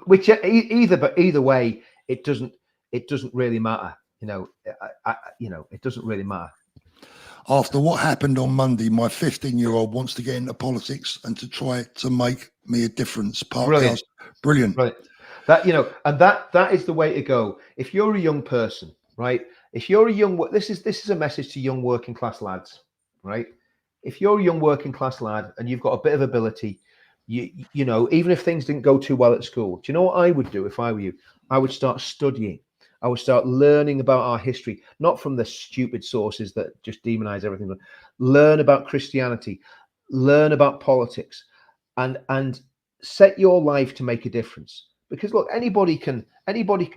B: which either way, it doesn't really matter. You know, it doesn't really matter.
A: After what happened on Monday, my 15-year-old wants to get into politics and to try to make me a difference.
B: Brilliant.
A: Brilliant.
B: That, you know, and that is the way to go. If you're a young person, right? If you're a young, this is a message to young working class lads, right? If you're a young working class lad and you've got a bit of ability, you know, even if things didn't go too well at school, do you know what I would do if I were you? I would start studying. I would start learning about our history, not from the stupid sources that just demonize everything, but learn about Christianity, learn about politics, and set your life to make a difference. Because look, anybody can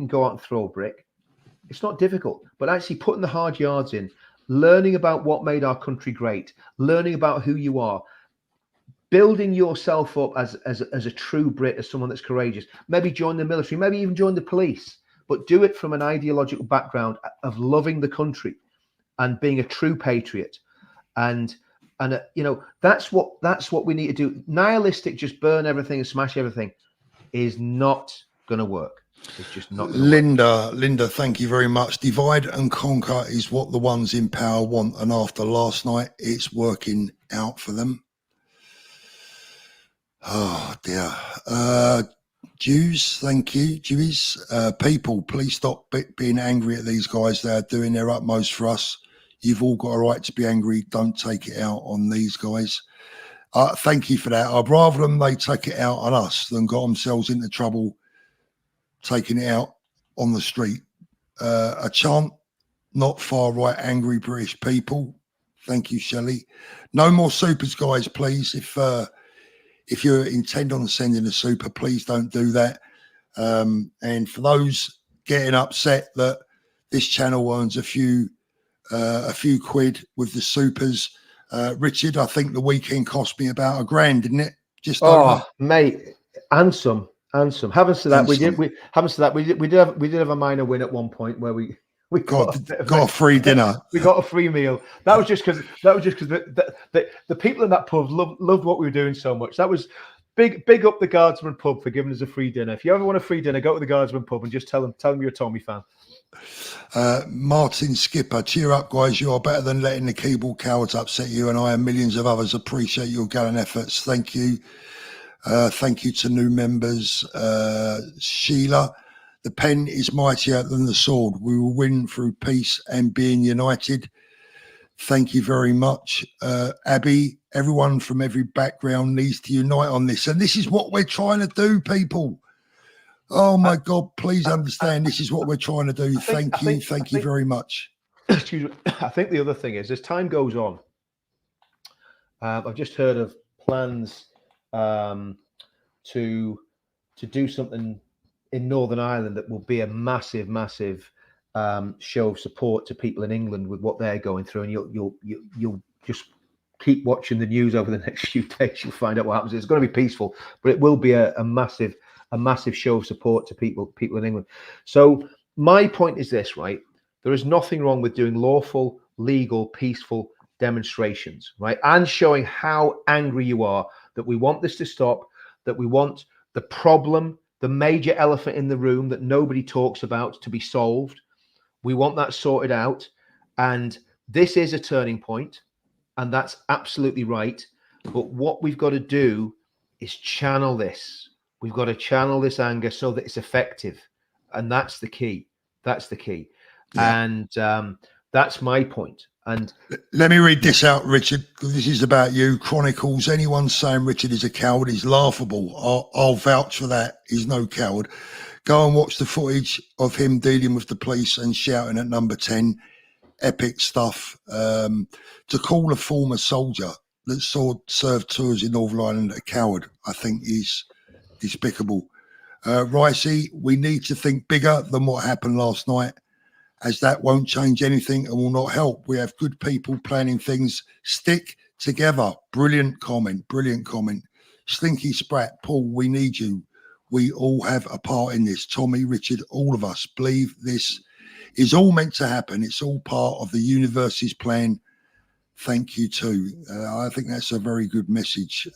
B: go out and throw a brick. It's not difficult, but actually putting the hard yards in, learning about what made our country great, learning about who you are, building yourself up as a true Brit, as someone that's courageous. Maybe join the military, maybe even join the police, but do it from an ideological background of loving the country and being a true patriot. And you know, that's what we need to do. Nihilistic, just burn everything and smash everything, is not going to work. It's just not going to work.
A: Linda, thank you very much. Divide and conquer is what the ones in power want, and after last night, it's working out for them. Oh dear. Jews, thank you. Jews, people, please stop being angry at these guys. They're doing their utmost for us. You've all got a right to be angry. Don't take it out on these guys. Thank you for that. I'd rather them they take it out on us than got themselves into trouble taking it out on the street. A chant, not far right, angry British people. Thank you, Shelley. No more supers, guys, please. If you intend on sending a super, please don't do that. And for those getting upset that this channel earns a few quid with the supers, Richard, I think the weekend cost me about $1,000, didn't it? Just over.
B: Mate, and some. Having said that, we did have a minor win at one point where we got
A: a free dinner.
B: We got a free meal. That was just because the people in that pub loved what we were doing so much. That was big up the Guardsman pub for giving us a free dinner. If you ever want a free dinner, go to the Guardsman pub and just tell them you're a Tommy fan.
A: Martin Skipper, cheer up, guys. You are better than letting the keyboard cowards upset you, and I and millions of others appreciate your gallant efforts. Thank you. Thank you to new members. Sheila, the pen is mightier than the sword. We will win through peace and being united. Thank you very much. Abby, everyone from every background needs to unite on this. And this is what we're trying to do, people. Oh, my God, please understand this is what we're trying to do. Thank you very much.
B: Excuse me. I think the other thing is, as time goes on, I've just heard of plans to do something in Northern Ireland that will be a massive show of support to people in England with what they're going through, and you'll just keep watching the news over the next few days. You'll find out what happens. It's going to be peaceful, but it will be a massive show of support to people in England. So my point is this, right? There is nothing wrong with doing lawful, legal, peaceful demonstrations, right? And showing how angry you are, that we want this to stop, that we want the problem the major elephant in the room that nobody talks about to be solved. We want that sorted out. And this is a turning point, and that's absolutely right. But what we've got to do is channel this. We've got to channel this anger so that it's effective. And that's the key. That's the key.
A: Yeah.
B: And that's my point. And
A: let me read this out, Richard. This is about you. Chronicles. Anyone saying Richard is a coward is laughable. I'll vouch for that. He's no coward. Go and watch the footage of him dealing with the police and shouting at number 10. Epic stuff. To call a former soldier that served tours in Northern Ireland a coward, I think is despicable. Ricey, we need to think bigger than what happened last night, as that won't change anything and will not help. We have good people planning things. Stick together. Brilliant comment. Brilliant comment. Slinky Sprat, Paul, we need you. We all have a part in this. Tommy, Richard, all of us believe this is all meant to happen. It's all part of the universe's plan. Thank you too. I think that's a very good message.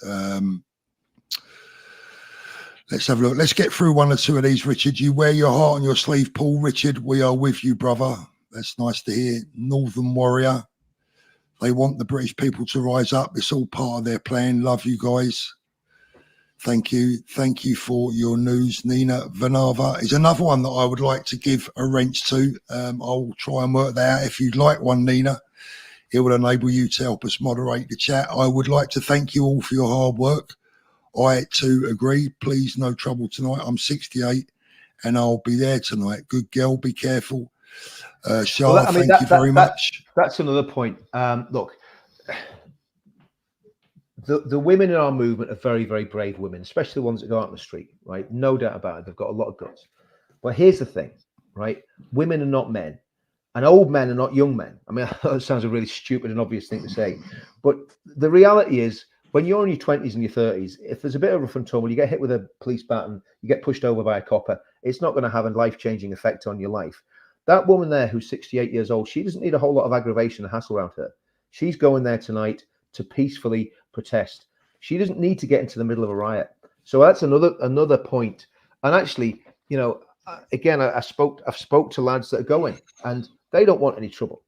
A: Let's have a look. Let's get through one or two of these, Richard. You wear your heart on your sleeve, Paul. Richard, we are with you, brother. That's nice to hear. Northern Warrior. They want the British people to rise up. It's all part of their plan. Love you guys. Thank you. Thank you for your news. Nina Vanava is another one that I would like to give a wrench to. I'll try and work that out. If you'd like one, Nina, it will enable you to help us moderate the chat. I would like to thank you all for your hard work. I too agree. Please, no trouble tonight. I'm 68 and I'll be there tonight. Good girl, be careful. Charlotte, thank you very much.
B: That's another point. Look, the women in our movement are very, very brave women, especially the ones that go out on the street, right? No doubt about it. They've got a lot of guts. But here's the thing, right? Women are not men, and old men are not young men. I mean, that sounds a really stupid and obvious thing to say. But the reality is, when you're in your 20s and your 30s, if there's a bit of rough and tumble, you get hit with a police baton, you get pushed over by a copper, it's not going to have a life-changing effect on your life. That woman there who's 68 years old, she doesn't need a whole lot of aggravation and hassle around her. She's going there tonight to peacefully protest. She doesn't need to get into the middle of a riot. So that's another point. And actually, you know, again, I've spoke to lads that are going, and they don't want any trouble.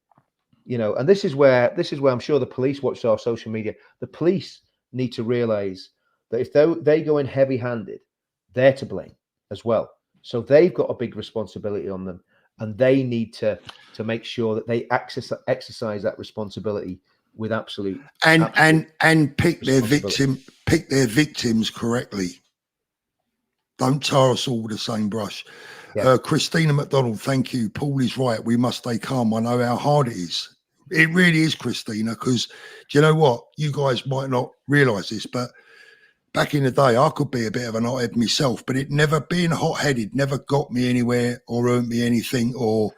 B: You know, and this is where I'm sure the police watch our social media. The police need to realize that if they go in heavy-handed, they're to blame as well. So they've got a big responsibility on them, and they need to make sure that they exercise that responsibility with absolute
A: and pick their victims correctly. Don't tar us all with the same brush. Yeah. Christina McDonald, thank you. Paul is right. We must stay calm. I know how hard it is. It really is, Christina, because do you know what? You guys might not realise this, but back in the day, I could be a bit of an hothead myself, but it never, being hot-headed never got me anywhere or earned me anything or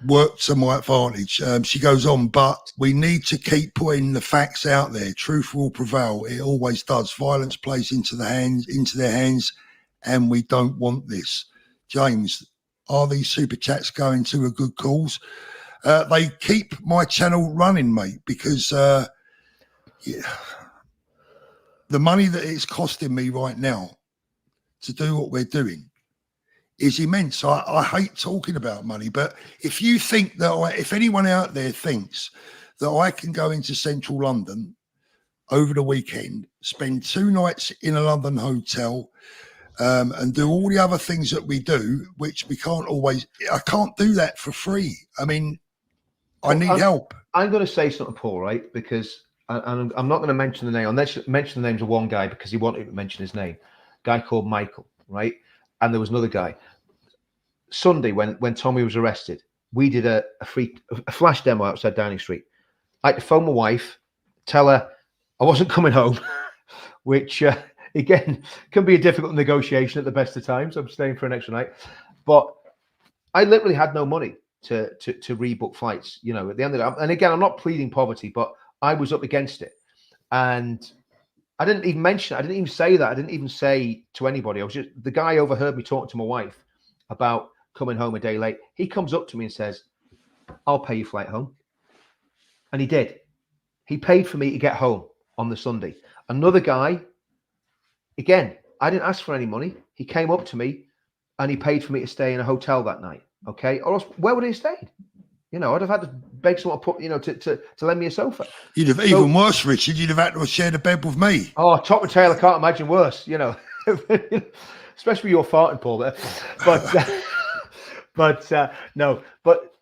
A: worked to my advantage. She goes on, but we need to keep putting the facts out there. Truth will prevail. It always does. Violence plays into their hands, and we don't want this. James, are these super chats going to a good cause? They keep my channel running, mate, because the money that it's costing me right now to do what we're doing is immense. I hate talking about money, but if you think that if anyone out there thinks that I can go into central London over the weekend, spend 2 nights in a London hotel, and do all the other things that we do, which we can't always, I can't do that for free. I mean, I need help.
B: I'm going to say something, Paul, right? Because I'm not going to mention the name. I'll mention the names of one guy because he wanted to mention his name. A guy called Michael, right? And there was another guy. Sunday, when Tommy was arrested, we did a flash demo outside Downing Street. I had to phone my wife, tell her I wasn't coming home, which again can be a difficult negotiation at the best of times. I'm staying for an extra night, but I literally had no money to rebook flights. You know, at the end of the day, and again, I'm not pleading poverty, but I was up against it, and I didn't even mention it. I didn't even say that. I didn't even say to anybody. I was just, the guy overheard me talking to my wife about coming home a day late. He comes up to me and says, "I'll pay your flight home," and he did. He paid for me to get home on the Sunday. Another guy, again, I didn't ask for any money. He came up to me and he paid for me to stay in a hotel that night. Okay. Or else, where would he have stayed? You know, I'd have had to beg someone to put, you know, to lend me a sofa.
A: You'd have even worse, Richard. You'd have had to have shared a bed with me.
B: Oh, top and tail, I can't imagine worse, you know, especially your farting, Paul. But no, but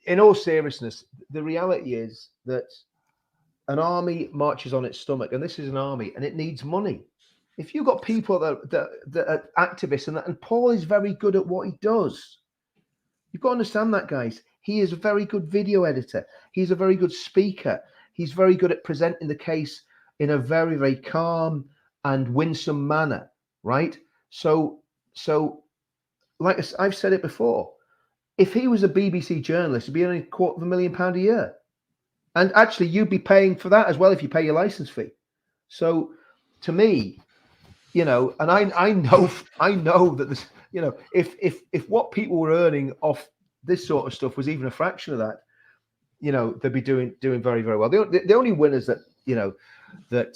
B: in all seriousness, the reality is that an army marches on its stomach, and this is an army, and it needs money. If you've got people that are activists, and Paul is very good at what he does, you've got to understand that, guys. He is a very good video editor. He's a very good speaker. He's very good at presenting the case in a very, very calm and winsome manner, right? So like I've said it before, if he was a BBC journalist, it'd be only £250,000 a year. And actually, you'd be paying for that as well if you pay your license fee. So to me, you know, and I know that this, you know, if what people were earning off this sort of stuff was even a fraction of that, you know, they'd be doing very, very well. The only winners that, you know, that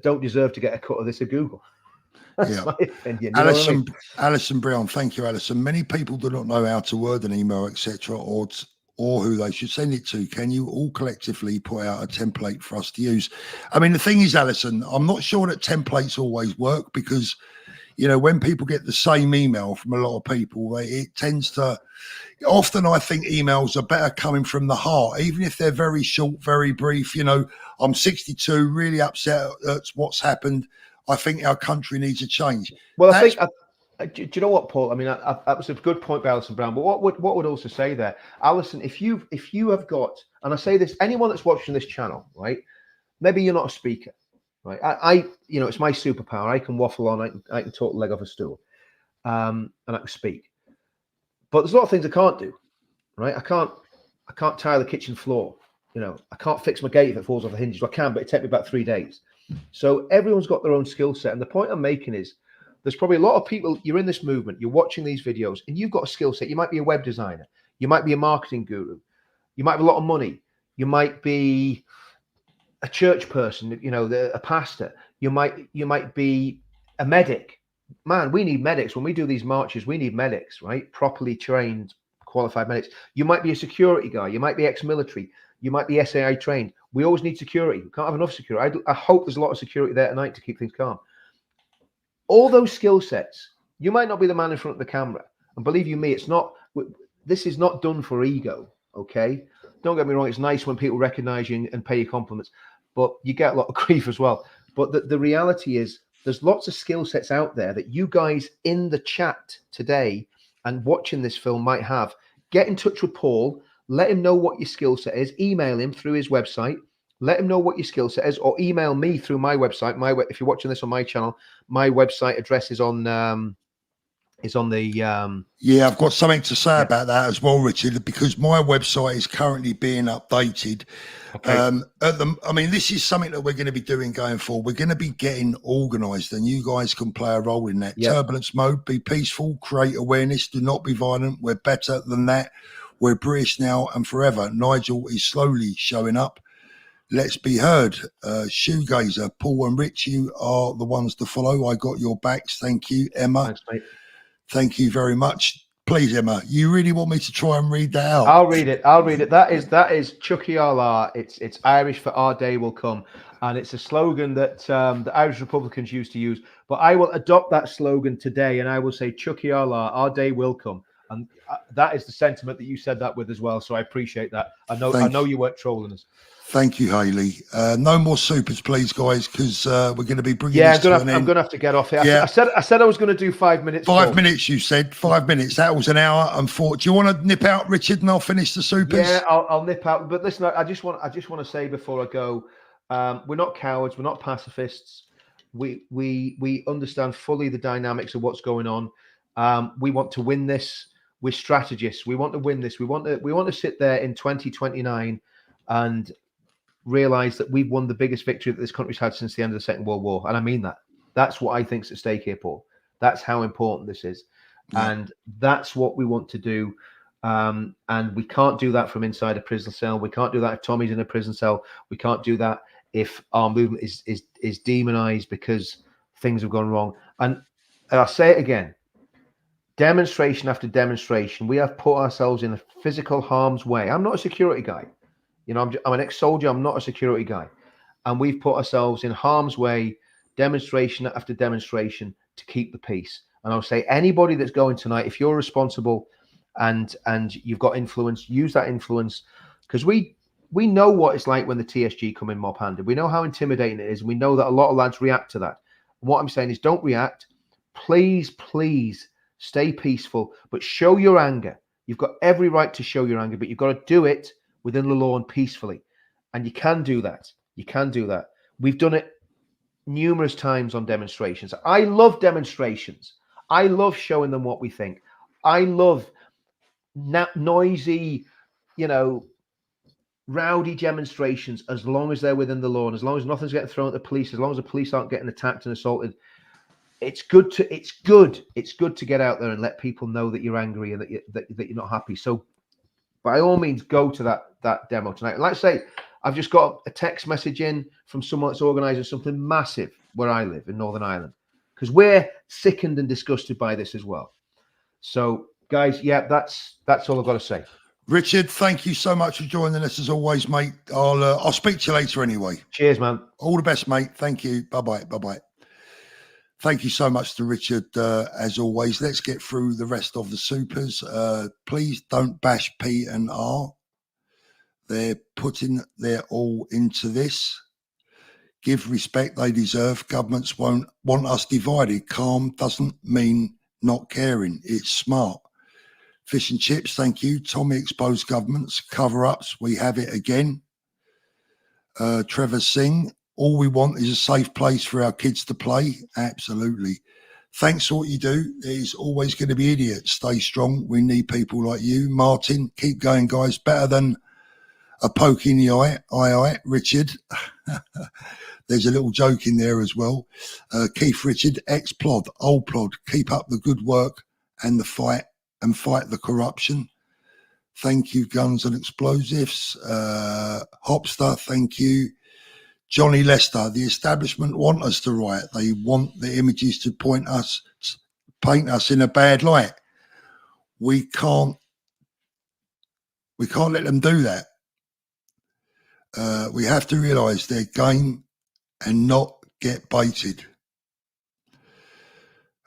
B: don't deserve to get a cut of this are Google. That's my opinion.
A: Alison Brown, thank you, Alison. Many people do not know how to word an email, etc., or who they should send it to. Can you all collectively put out a template for us to use? I mean, the thing is, Alison, I'm not sure that templates always work because, you know, when people get the same email from a lot of people, it tends to. Often, I think emails are better coming from the heart, even if they're very short, very brief. You know, I'm 62, really upset at what's happened. I think our country needs a change.
B: Well, I think. Do you know what, Paul? I mean, that was a good point by Alison Brown. But what would also say there, Alison, if you have got, and I say this, anyone that's watching this channel, right? Maybe you're not a speaker, right? I you know, it's my superpower. I can waffle on. I can talk the leg off a stool, and I can speak. But there's a lot of things I can't do, right? I can't tile the kitchen floor. You know, I can't fix my gate if it falls off the hinges. Well, I can, but it takes me about 3 days. So everyone's got their own skill set. And the point I'm making is there's probably a lot of people, you're in this movement, you're watching these videos, and you've got a skill set. You might be a web designer. You might be a marketing guru. You might have a lot of money. You might be a church person, you know, a pastor. You might be a medic. Man, we need medics. When we do these marches, we need medics, right? Properly trained, qualified medics. You might be a security guy. You might be ex-military. You might be SAI trained. We always need security. We can't have enough security. I hope there's a lot of security there tonight to keep things calm. All those skill sets, you might not be the man in front of the camera. And believe you me, this is not done for ego, okay? Don't get me wrong. It's nice when people recognize you and pay you compliments, but you get a lot of grief as well. But the reality is there's lots of skill sets out there that you guys in the chat today and watching this film might have. Get in touch with Paul. Let him know what your skill set is. Email him through his website. Let him know what your skill set is, or email me through my website. If you're watching this on my channel, my website address is on the.
A: Yeah, I've got something to say about that as well, Richard, because my website is currently being updated.
B: Okay.
A: I mean, this is something that we're going to be doing going forward. We're going to be getting organised, and you guys can play a role in that. Yep. Turbulence mode: be peaceful, create awareness, do not be violent. We're better than that. We're British now and forever. Nigel is slowly showing up. Let's be heard. Shoegazer, Paul and Rich, you are the ones to follow. I got your backs. Thank you, Emma.
B: Thanks, mate.
A: Thank you very much. Please, Emma, you really want me to try and read that out?
B: I'll read it. That is Chucky Allah. It's Irish for our day will come. And it's a slogan that the Irish Republicans used to use. But I will adopt that slogan today, and I will say, Chucky Allah, our day will come. And that is the sentiment that you said that with as well. So I appreciate that. I know you weren't trolling us.
A: Thank you, Haley. No more supers, please, guys, because we're going to be bringing.
B: Yeah, I'm going to have to get off here.
A: Yeah.
B: I said I was going to do 5 minutes.
A: 5 minutes, you said. 5 minutes. That was an hour and 4. Do you want to nip out, Richard, and I'll finish the supers?
B: Yeah, I'll nip out. But listen, I just want to say before I go, we're not cowards. We're not pacifists. We understand fully the dynamics of what's going on. We want to win this. We're strategists. We want to win this. We want to sit there in 2029 and realize that we've won the biggest victory that this country's had since the end of the Second World War. And I mean that. That's what I think's at stake here, Paul. That's how important this is. Yeah. And that's what we want to do. And we can't do that from inside a prison cell. We can't do that if Tommy's in a prison cell. We can't do that if our movement is demonized because things have gone wrong. And I'll say it again, demonstration after demonstration, we have put ourselves in a physical harm's way. I'm not a security guy. You know, I'm an ex-soldier. I'm not a security guy. And we've put ourselves in harm's way, demonstration after demonstration, to keep the peace. And I'll say, anybody that's going tonight, if you're responsible and you've got influence, use that influence, because we know what it's like when the TSG come in mob-handed. We know how intimidating it is. And we know that a lot of lads react to that. And what I'm saying is, don't react. Please, please stay peaceful, but show your anger. You've got every right to show your anger, but you've got to do it within the law and peacefully. And you can do that. You can do that. We've done it numerous times on demonstrations. I love demonstrations. I love showing them what we think. I love noisy, rowdy demonstrations, as long as they're within the law and as long as nothing's getting thrown at the police, as long as the police aren't getting attacked and assaulted. It's good to get out there and let people know that you're angry and that you're not happy. So by all means, go to that demo tonight. And like I say, I've just got a text message in from someone that's organising something massive where I live in Northern Ireland, because we're sickened and disgusted by this as well. So guys, yeah, that's all I've got to say.
A: Richard, thank you so much for joining us as always, mate. I'll speak to you later anyway.
B: Cheers, man.
A: All the best, mate. Thank you. Bye-bye. Bye-bye. Thank you so much to Richard, as always. Let's get through the rest of the supers. Please don't bash P and R. They're putting their all into this. Give respect they deserve. Governments won't want us divided. Calm doesn't mean not caring. It's smart. Fish and chips, thank you. Tommy exposed governments. Cover-ups, we have it again. Trevor Singh, all we want is a safe place for our kids to play. Absolutely. Thanks for what you do. There's always going to be idiots. Stay strong. We need people like you. Martin, keep going, guys. Better than a poke in the eye. Aye, Richard. There's a little joke in there as well. Keith Richard, ex-plod, old plod. Keep up the good work and the fight the corruption. Thank you, Guns and Explosives. Hopster, thank you. Johnny Lester, the establishment want us to riot. They want the images to paint us in a bad light. We can't let them do that. We have to realise their game and not get baited.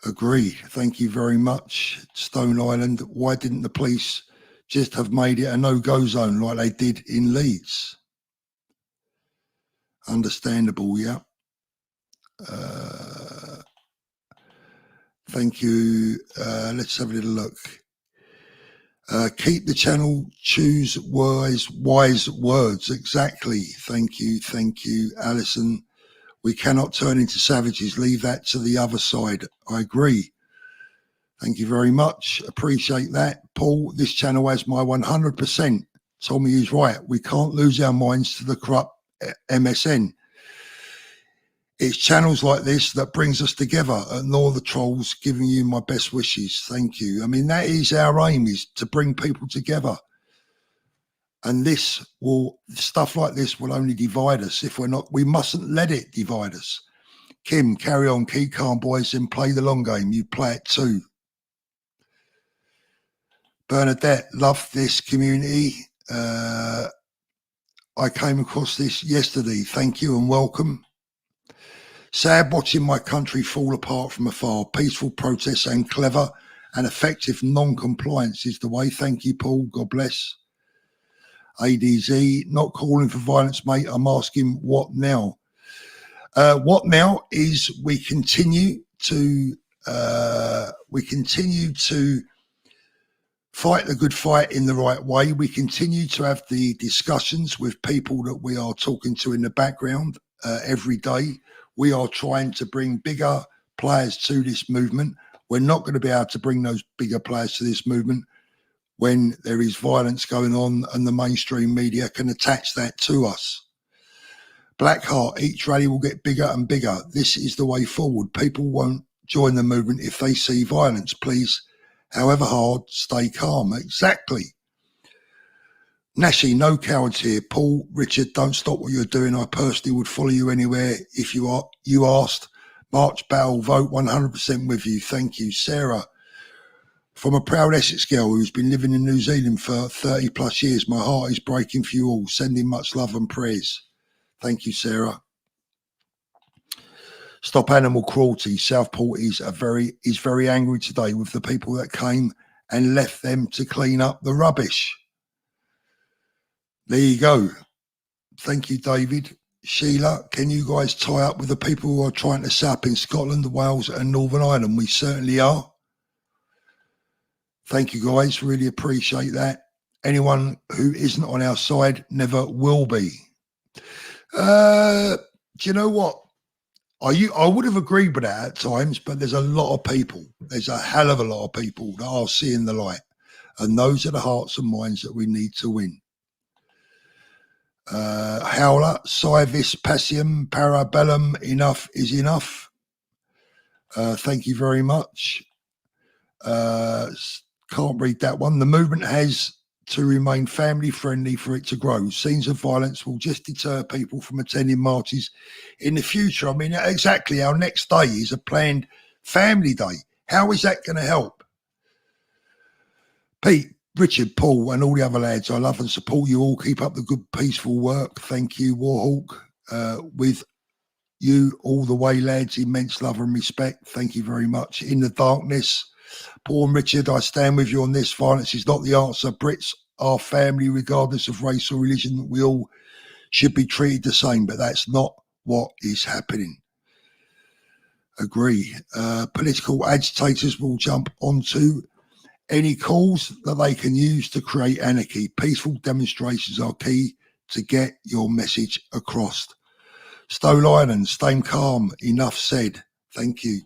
A: Agree. Thank you very much. Stone Island, why didn't the police just have made it a no-go zone like they did in Leeds? Understandable, yeah. Thank you. Let's have a little look. Keep the channel, choose wise words. Exactly. Thank you, Alison. We cannot turn into savages. Leave that to the other side. I agree. Thank you very much. Appreciate that. Paul, this channel has my 100%. Tommy is right. We can't lose our minds to the corrupt MSN. It's channels like this that brings us together. Ignore the trolls. Giving you my best wishes. Thank you. I mean, that is our aim, is to bring people together. And stuff like this will only divide us if we're not. We mustn't let it divide us. Kim, carry on, keep calm, boys, and play the long game. You play it too. Bernadette, love this community. I came across this yesterday. Thank you and welcome. Sad watching my country fall apart from afar. Peaceful protests and clever and effective non-compliance is the way. Thank you, Paul. God bless. ADZ, not calling for violence, mate. I'm asking what now? What now is we continue to fight the good fight in the right way. We continue to have the discussions with people that we are talking to in the background every day. We are trying to bring bigger players to this movement. We're not going to be able to bring those bigger players to this movement when there is violence going on and the mainstream media can attach that to us. Blackheart, each rally will get bigger and bigger. This is the way forward. People won't join the movement if they see violence. Please, however hard, stay calm. Exactly. Nashi, no cowards here. Paul, Richard, don't stop what you're doing. I personally would follow you anywhere if you asked. March Battle, vote 100% with you. Thank you. Sarah, from a proud Essex girl who's been living in New Zealand for 30 plus years, my heart is breaking for you all. Sending much love and prayers. Thank you, Sarah. Stop animal cruelty. Southport is very angry today with the people that came and left them to clean up the rubbish. There you go. Thank you, David. Sheila, can you guys tie up with the people who are trying to set up in Scotland, Wales and Northern Ireland? We certainly are. Thank you, guys. Really appreciate that. Anyone who isn't on our side never will be. Do you know what? I would have agreed with that at times, but there's a lot of people. There's a hell of a lot of people that are seeing the light. And those are the hearts and minds that we need to win. Howler, Civis, Passium, Parabellum, enough is enough. Thank you very much. Can't read that one. The movement has to remain family friendly for it to grow. Scenes of violence will just deter people from attending marches in the future. I mean, exactly. Our next day is a planned family day. How is that going to help? Pete, Richard, Paul, and all the other lads, I love and support you all. Keep up the good, peaceful work. Thank you, Warhawk. With you all the way, lads. Immense love and respect. Thank you very much. In the darkness, Paul and Richard, I stand with you on this. Violence is not the answer. Brits are family, regardless of race or religion. We all should be treated the same, but that's not what is happening. Agree. Political agitators will jump onto any cause that they can use to create anarchy. Peaceful demonstrations are key to get your message across. Stowe Island, stay calm. Enough said. Thank you.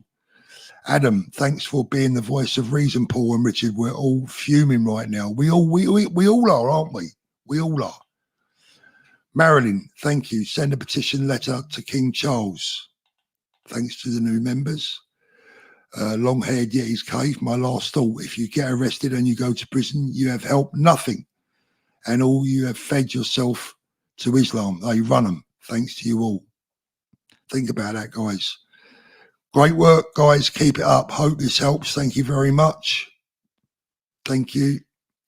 A: Adam, thanks for being the voice of reason, Paul and Richard. We're all fuming right now. We all are, aren't we? We all are. Marilyn, thank you. Send a petition letter to King Charles. Thanks to the new members. Long-haired Yeti's Cave, my last thought. If you get arrested and you go to prison, you have helped nothing. And all you have fed yourself to Islam. They run them. Thanks to you all. Think about that, guys. Great work, guys. Keep it up. Hope this helps. Thank you very much. Thank you,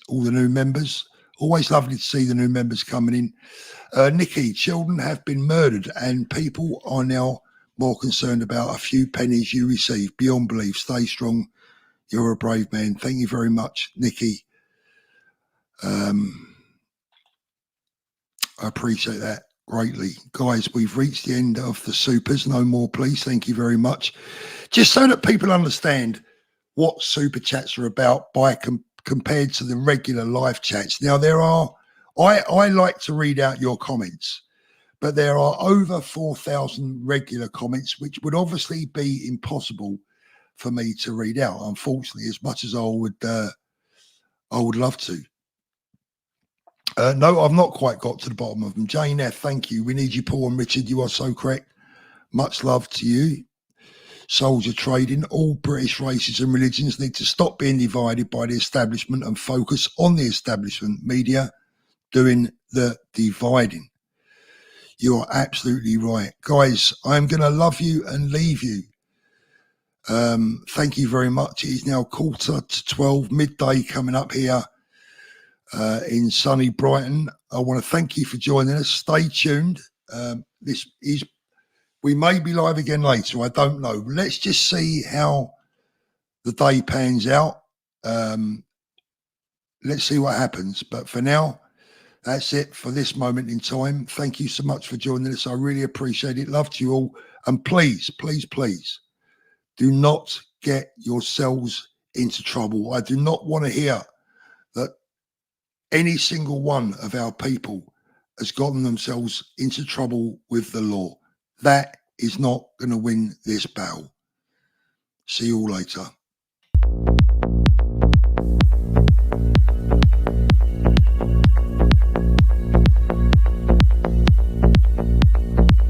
A: all the new members. Always lovely to see the new members coming in. Nikki, children have been murdered and people are now more concerned about a few pennies you receive. Beyond belief. Stay strong. You're a brave man. Thank you very much, Nikki. I appreciate that greatly. Guys, we've reached the end of the supers. No more, please. Thank you very much. Just so that people understand what super chats are about compared to the regular live chats. Now, I like to read out your comments, but there are over 4,000 regular comments, which would obviously be impossible for me to read out, unfortunately, as much as I would love to. No, I've not quite got to the bottom of them. Jane F., thank you. We need you, Paul and Richard. You are so correct. Much love to you. Soldier trading. All British races and religions need to stop being divided by the establishment and focus on the establishment media doing the dividing. You are absolutely right. Guys, I'm going to love you and leave you. Thank you very much. It is now 11:45, midday coming up here in sunny Brighton. I want to thank you for joining us. Stay tuned. We may be live again later. I don't know. Let's just see how the day pans out. Let's see what happens. But for now, that's it for this moment in time. Thank you so much for joining us. I really appreciate it. Love to you all. And please, please, please, do not get yourselves into trouble. I do not want to hear that any single one of our people has gotten themselves into trouble with the law. That is not going to win this battle. See you all later.